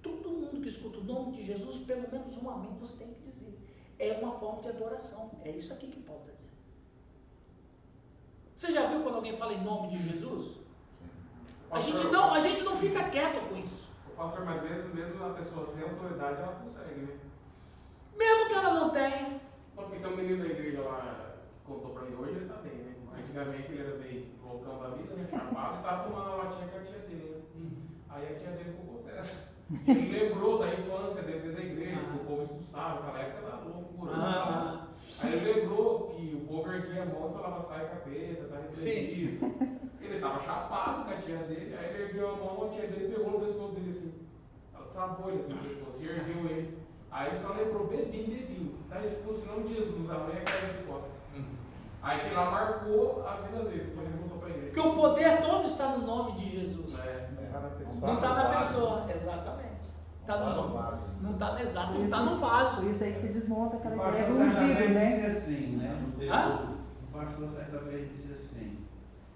Todo mundo que escuta o nome de Jesus, pelo menos um amém você tem que dizer. É uma forma de adoração. É isso aqui que Paulo está dizendo. Você já viu quando alguém fala em nome de Jesus? A gente não fica quieto com isso. Pastor, mas mesmo a pessoa sem autoridade, ela consegue, né? Mesmo que ela não tenha. Porque tem um menino da igreja lá que contou pra mim hoje, ele tá bem, né? Antigamente ele era bem loucão da vida, né? Chapado, tava tomando a latinha com a tia dele, né? Aí a tia dele ficou possessa. Ele lembrou da infância dele dentro da igreja, que o povo expulsava, naquela época era louco, curando. Aí ele lembrou que o povo erguia a mão e falava, sai capeta, tá repreendido. Ele tava chapado com a tia dele, aí ele ergueu a mão, a tia dele pegou no pescoço dele assim. Ela travou ele assim no pescoço e ergueu ele. Aí ele só lembrou, bebinho, tá expulso em nome de Jesus, amanhã caiu de costa. Aí que lá marcou a vida dele, depois ele voltou pra igreja. Porque o poder todo está no nome de Jesus. Não tá na pessoa. Não está na pessoa, exatamente. Está no nome. Não está exato, não está no vaso. Por isso aí que se desmonta aquela O ideia pastor do certa ungido, vez né? disse assim, né? Hã? O pastor certa vez disse assim,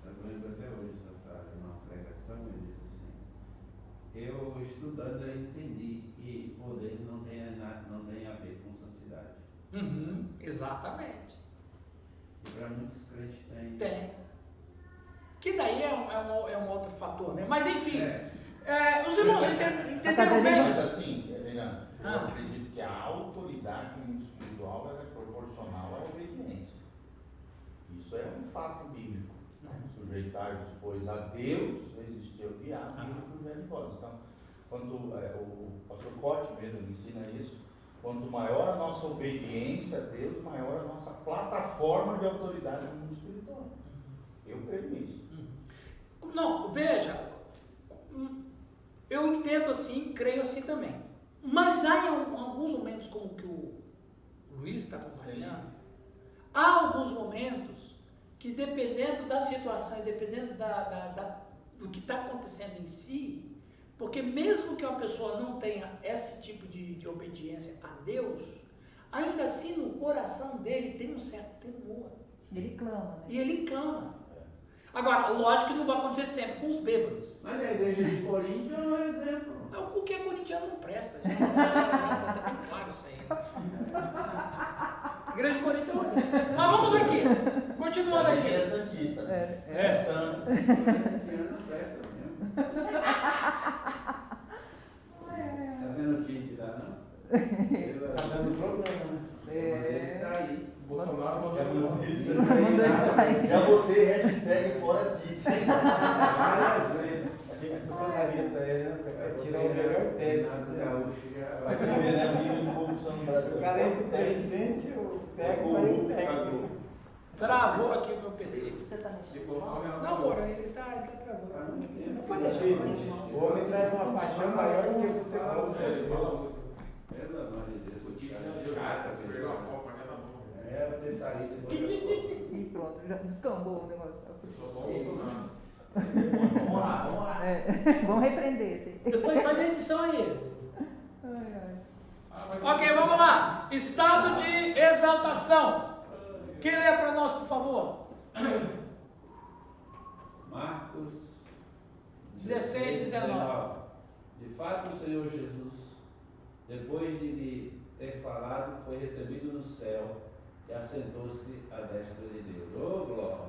eu lembro até hoje essa frase, numa pregação, ele disse assim, eu estudando eu entendi que poder não tem a ver com santidade. Exatamente. E para muitos crentes tem. Tem. Que daí é um outro fator, né? Mas enfim, os irmãos entenderam bem. Mas assim, Renan, eu acredito que a autoridade no mundo espiritual é proporcional à obediência. Isso é um fato bíblico. Sujeitar-vos, pois, a Deus, resistir ao diabo e fugir de vós. Então, quando o pastor Cote mesmo ensina isso, quanto maior a nossa obediência a Deus, maior a nossa plataforma de autoridade no mundo espiritual. Eu creio nisso. Não, veja, eu entendo assim, creio assim também. Mas há em alguns momentos, como que o Luiz está compartilhando, há alguns momentos que, dependendo da situação e dependendo do que está acontecendo em si, porque mesmo que uma pessoa não tenha esse tipo de obediência a Deus, ainda assim no coração dele tem um certo temor. Ele clama, né? E ele clama. Agora, lógico que não vai acontecer sempre com os bêbados. Mas a igreja de Corinto é um exemplo. O que é corintiano não presta, gente. Está bem claro isso aí. Igreja de Corinto é um exemplo. Mas vamos aqui. Continuando aqui. É santista. É santo. Corintiano não presta mesmo. Tá vendo o Tite lá, não? Tá dando problema, né? Isso aí. Bolsonaro mandou Mandou ele sair. Já botei hashtag fora Tite. Várias vezes. Bolsonarista aí, né? Vai tirar o melhor técnico. Vai te ver, né? O nível de corrupção no Brasil. O cara entra o presidente, o técnico vai o técnico. Travou aqui o meu PC. Você tá mexendo? Não, amor, ele tá travando. Não pode deixar. O homem traz uma paixão maior do que o futebol. Pelo amor de Deus. O time já deu chata, perdeu a Copa, já tá bom. Vai ter saído depois da Copa. E pronto, já descambou o negócio. Sou bom Bolsonaro. Vamos lá. Vamos repreender esse aí. Depois faz a edição aí. Ai. Ok, vamos lá. Estado de exaltação. Quem lê para nós, por favor? Marcos 16, 19. De fato, o Senhor Jesus, depois de lhe ter falado, foi recebido no céu e assentou-se à destra de Deus. Oh, glória!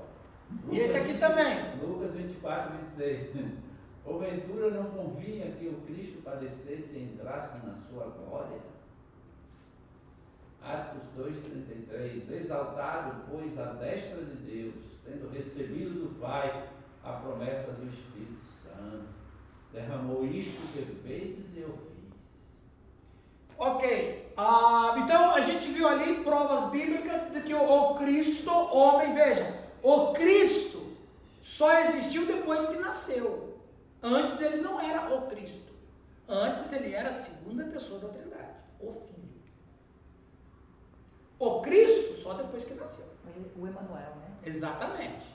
E esse aqui também. Lucas 24, 26. Porventura não convinha que o Cristo padecesse e entrasse na sua glória? Atos 2,33. Exaltado, pois, à destra de Deus, tendo recebido do Pai a promessa do Espírito Santo, derramou isto que vedes e ouvis. Ok. Então a gente viu ali provas bíblicas de que o Cristo, homem, veja, o Cristo só existiu depois que nasceu. Antes ele não era o Cristo. Antes ele era a segunda pessoa da Trindade, o Filho. Cristo só depois que nasceu. O Emanuel, né? Exatamente.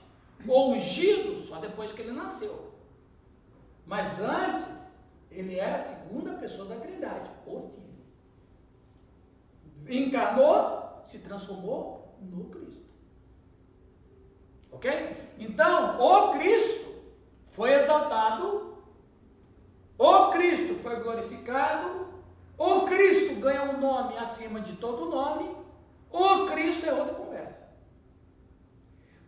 O ungido só depois que ele nasceu. Mas antes, ele era a segunda pessoa da Trindade, o Filho. Encarnou, se transformou no Cristo. Ok? Então, o Cristo foi exaltado, o Cristo foi glorificado, o Cristo ganha um nome acima de todo nome, o Cristo é outra conversa.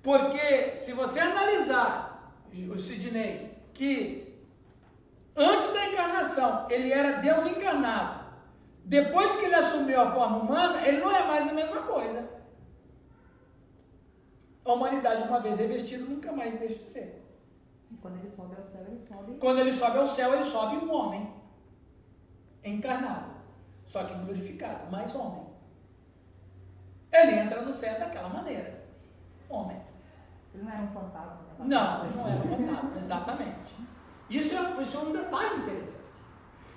Porque se você analisar, o Sidney, que antes da encarnação ele era Deus encarnado, depois que ele assumiu a forma humana, ele não é mais a mesma coisa. A humanidade, uma vez revestida, nunca mais deixa de ser. Quando ele sobe ao céu, ele sobe... Quando ele sobe ao céu, ele sobe um homem encarnado, só que glorificado, mais homem. Ele entra no céu daquela maneira, homem. Ele não era um fantasma, né? Não era um fantasma, exatamente. Isso é um detalhe interessante.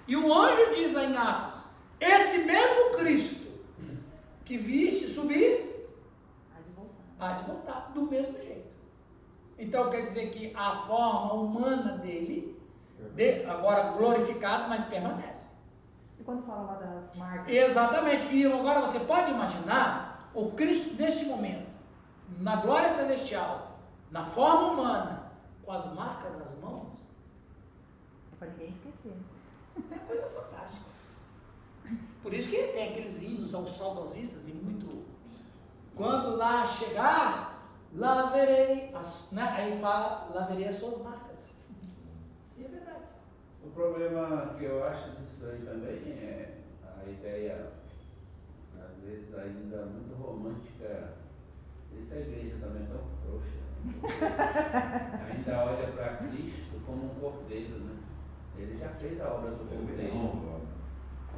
E o anjo diz lá em Atos, esse mesmo Cristo que viste subir, há de voltar do mesmo jeito. Então quer dizer que a forma humana dele, agora glorificado, mas permanece. E quando fala lá das marcas? Exatamente. E agora você pode imaginar o Cristo neste momento, na glória celestial, na forma humana, com as marcas nas mãos. É para ninguém esquecer. É coisa fantástica. Por isso que tem aqueles hinos aos saudosistas e muito... Quando lá chegar, lá verei, aí fala, lá verei as suas marcas. E é verdade. O problema que eu acho disso aí também é a ideia, às vezes, ainda muito romântica. Isso a igreja também é tão frouxa. Ainda olha para Cristo como um cordeiro, né? Ele já fez a obra do cordeiro.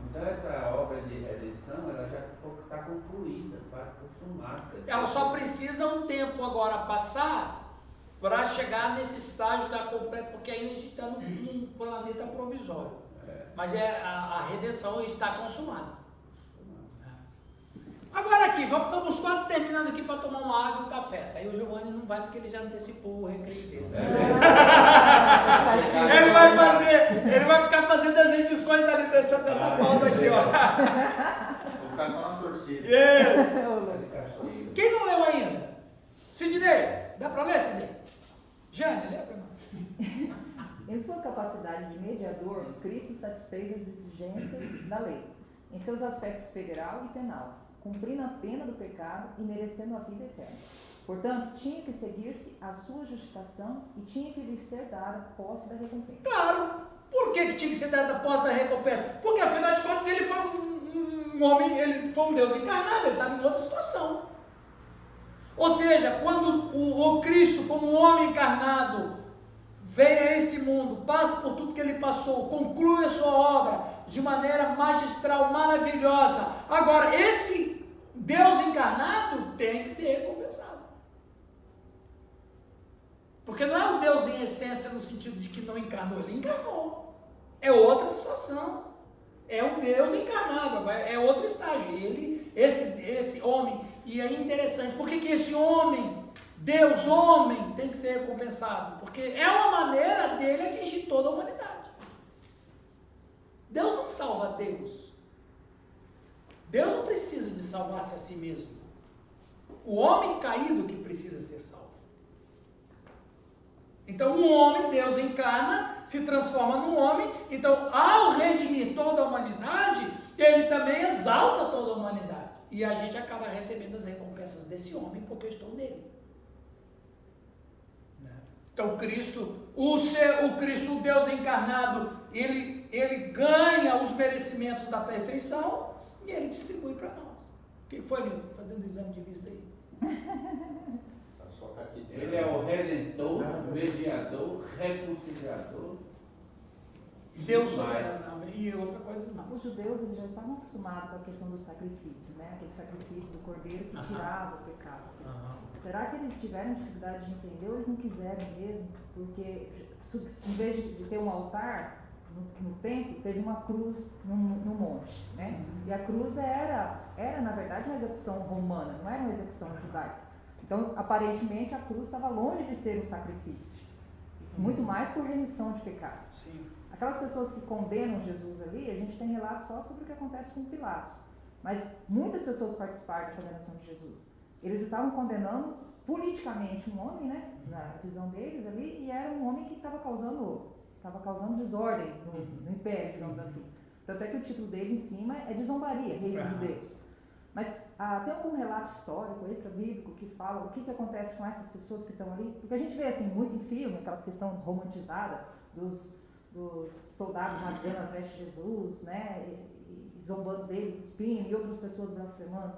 Então essa obra de redenção, ela já está concluída, está consumada. Ela só precisa um tempo agora passar para chegar nesse estágio da completa, porque ainda a gente está num planeta provisório. Mas a redenção está consumada. Agora aqui, estamos quase terminando aqui para tomar uma água e um café. Aí o Giovanni não vai porque ele já antecipou o recreio dele. Ele vai ficar fazendo as edições ali dessa pausa aqui, ó. Vou ficar só na torcida. Yes. Quem não leu ainda? Sidney, dá para ler, Sidney? Jane, lê para nós. Em sua capacidade de mediador, Cristo satisfez as exigências da lei, em seus aspectos federal e penal, cumprindo a pena do pecado e merecendo a vida eterna. Portanto, tinha que seguir-se a sua justificação e tinha que lhe ser dada posse da recompensa. Claro! Por que tinha que ser dada posse da recompensa? Porque, afinal de contas, ele foi um homem, ele foi um Deus encarnado, ele estava em outra situação. Ou seja, quando o Cristo, como um homem encarnado, veio a esse mundo, passa por tudo que ele passou, conclui a sua obra de maneira magistral, maravilhosa. Agora, esse Deus encarnado tem que ser recompensado. Porque não é o Deus em essência no sentido de que não encarnou, ele encarnou. É outra situação. É um Deus encarnado, é outro estágio. Esse homem, e é interessante, por que esse homem, Deus homem, tem que ser recompensado? Porque é uma maneira dele atingir toda a humanidade. Deus não salva Deus. Deus não precisa de salvar-se a si mesmo. O homem caído que precisa ser salvo. Então, um homem, Deus encarna, se transforma num homem. Então, ao redimir toda a humanidade, ele também exalta toda a humanidade. E a gente acaba recebendo as recompensas desse homem, porque eu estou nele. Então, Cristo, o Deus encarnado, ele ganha os merecimentos da perfeição e ele distribui para nós. Quem foi, Nilton, fazendo o exame de vista aí? Ele é o redentor, mediador, reconciliador. Deus soberano. E outra coisa mais. Os judeus eles já estavam acostumados com a questão do sacrifício, né? Aquele sacrifício do cordeiro que tirava o pecado. Será que eles tiveram dificuldade de entender ou eles não quiseram mesmo? Porque em vez de ter um altar, no templo, teve uma cruz no monte, né? E a cruz era, na verdade, uma execução romana, não era uma execução judaica. Então, aparentemente, a cruz estava longe de ser um sacrifício, muito mais por remissão de pecado. Sim. Aquelas pessoas que condenam Jesus ali, a gente tem relatos só sobre o que acontece com Pilatos, mas muitas pessoas participaram da condenação de Jesus. Eles estavam condenando politicamente um homem, né, na visão deles ali, e era um homem que estava causando desordem no império, digamos assim. Tanto é que o título dele em cima é de zombaria, rei dos judeus. Mas tem algum relato histórico, extra-bíblico, que fala o que acontece com essas pessoas que estão ali? Porque a gente vê assim, muito em filme, aquela questão romantizada dos soldados rasgando as vestes de Jesus, né, e zombando dele, cuspindo, e outras pessoas blasfemando.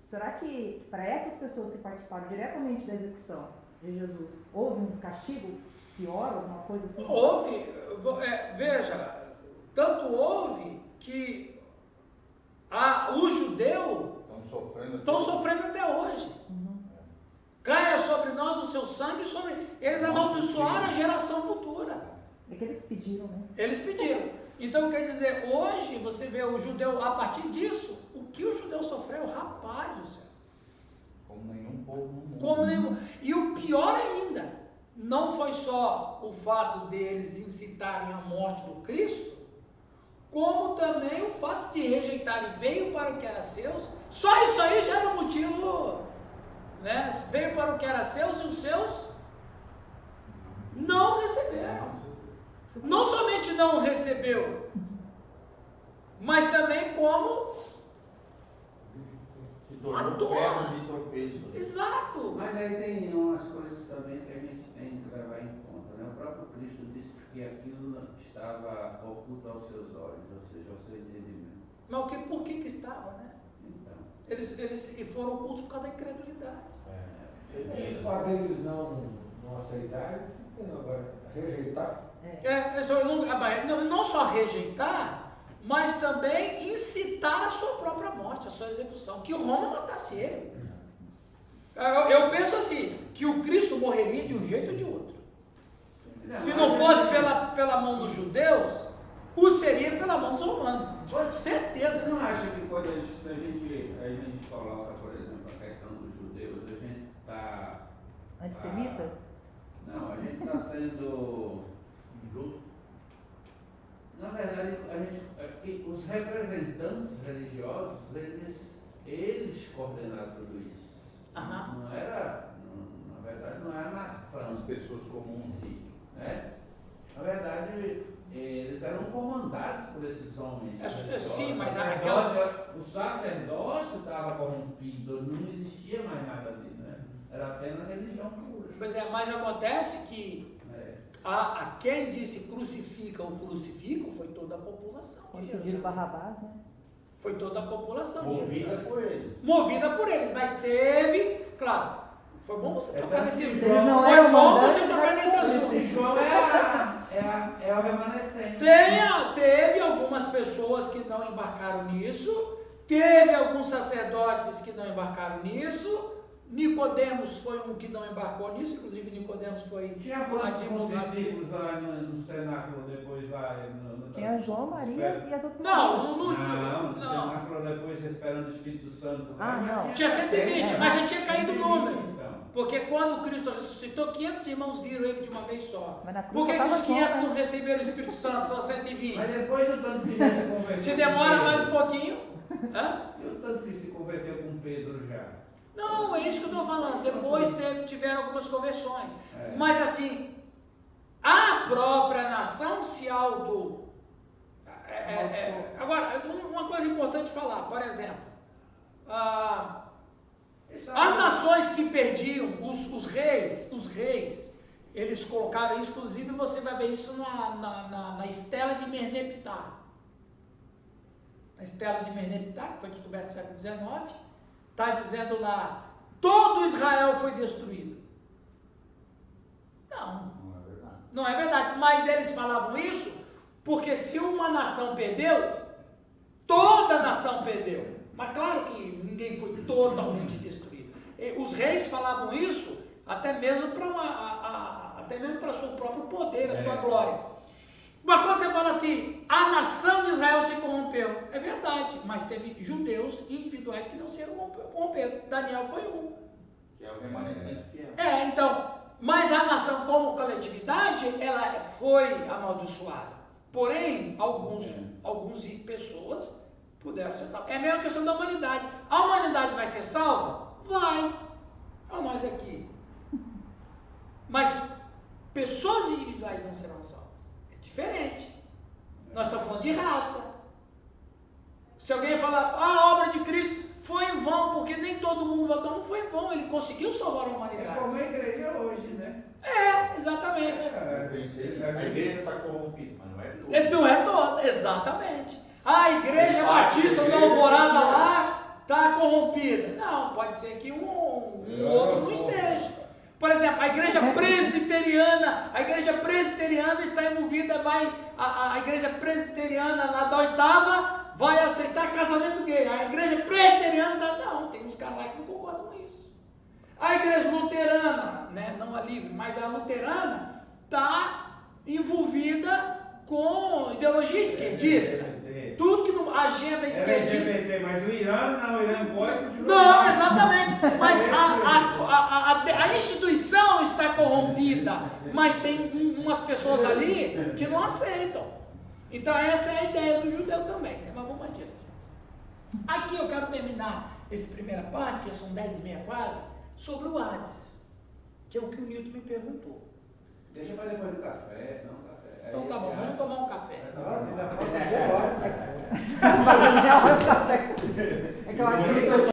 Será que para essas pessoas que participaram diretamente da execução de Jesus, houve um castigo pior, alguma coisa assim? Houve, veja, tanto houve que os judeus estão sofrendo até hoje. Caia sobre nós o seu sangue, eles amaldiçoaram a geração futura. É que eles pediram, né? Eles pediram. Então, quer dizer, hoje você vê o judeu, a partir disso, o que o judeu sofreu, rapaz do céu. Como nenhum povo no mundo. Como nenhum. E o pior ainda, não foi só o fato deles incitarem a morte do Cristo, como também o fato de rejeitarem, veio para o que era seus, só isso aí já era um motivo, né? Veio para o que era seus e os seus não receberam. Não somente não recebeu, mas também como se tornou pedra de tropeço. Exato. Mas aí tem umas coisas também que a gente tem que levar em conta, né? O próprio Cristo disse que aquilo estava oculto aos seus olhos, ou seja, ao seu entendimento. Mas por que estava, né? Então, Eles foram ocultos por causa da incredulidade. O fato deles não aceitarem, agora rejeitar. Não só rejeitar, mas também incitar a sua própria morte, a sua execução, que o Roma matasse ele. Eu penso assim, que o Cristo morreria de um jeito ou de outro. Se não fosse pela mão dos judeus, seria pela mão dos romanos. Com certeza. Você não acha que quando a gente coloca, por exemplo, a questão dos judeus, a gente está... Antissemita? Não, a gente está sendo injusto. Na verdade, os representantes religiosos, eles coordenaram tudo isso. Não era, na verdade, não era a nação. As pessoas comuns. Né? Na verdade, eles eram comandados por esses homens. Sim, mas o sacerdócio estava corrompido, não existia mais nada ali, né? Era apenas religião pura. Pois é, mas acontece que a quem disse crucifica ou crucificam foi toda a população. Quando pediram Barrabás, né? Foi toda a população. Movida por eles. Movida por eles, mas teve, claro, foi bom você tocar nesse assunto. Foi bom você tocar nesse assunto. João é o remanescente. Teve algumas pessoas que não embarcaram nisso, teve alguns sacerdotes que não embarcaram nisso, Nicodemos foi um que não embarcou nisso, inclusive Nicodemos foi... Tinha quantos discípulos lá no cenáculo depois lá? Tinha João, Maria e as outras no cenáculo depois esperando o Espírito Santo. Não. Tinha 120, mas já tinha caído o número. Porque quando Cristo ressuscitou, 500 irmãos viram ele de uma vez só. Por que os 500 não receberam o Espírito Santo, só 120? Mas depois o tanto que já se converteu. Se demora mais um pouquinho. E o tanto que se converteu com Pedro já? Não, é isso que eu estou falando. Depois tiveram algumas conversões. Mas assim, a própria nação se auto... Agora, uma coisa importante falar, por exemplo, as nações que perdiam, os reis, eles colocaram isso, inclusive você vai ver isso na estela de Merneptah. A estela de Merneptah, que foi descoberta no século XIX, está dizendo lá, todo Israel foi destruído. Não é verdade, mas eles falavam isso porque se uma nação perdeu, toda a nação perdeu. Mas claro que ninguém foi totalmente destruído. Os reis falavam isso até mesmo para o seu próprio poder, a sua glória. Mas quando você fala assim, a nação de Israel se corrompeu, é verdade, mas teve judeus individuais que não se corromperam. Daniel foi um. Que é o remanescente fiel. Então, mas a nação como coletividade, ela foi amaldiçoada. Porém, algumas pessoas puderam ser salvas. É a mesma questão da humanidade. A humanidade vai ser salva? Vai. Olha nós aqui. Mas pessoas individuais não serão salvas. É diferente. Nós estamos falando de raça. Se alguém falar, a obra de Cristo foi em vão, porque nem todo mundo vai dar, não foi em vão, ele conseguiu salvar a humanidade. É como a igreja hoje, né? Exatamente. A igreja está corrompida, mas não é tudo. Não é toda, exatamente. A igreja batista da Alvorada lá está corrompida. Não, pode ser que um outro não esteja. Por exemplo, a igreja presbiteriana está envolvida, a igreja presbiteriana lá da 8ª vai aceitar casamento gay. A igreja presbiteriana não, tem uns caras lá que não concordam com isso. A igreja luterana, né, não a livre, mas a luterana está envolvida com ideologia esquerdista. Tudo que a agenda esquerdista. Mas o Irã não, o Irã pode. Não, exatamente. Mas a instituição está corrompida, mas tem umas pessoas ali que não aceitam. Então essa é a ideia do judeu também, né? Mas vamos adiante. Aqui eu quero terminar essa primeira parte, que são 10h30 quase, sobre o Hades, que é o que o Newton me perguntou. Deixa para depois do café, não café. Então tá bom, vamos tomar um café. É que eu acho que ele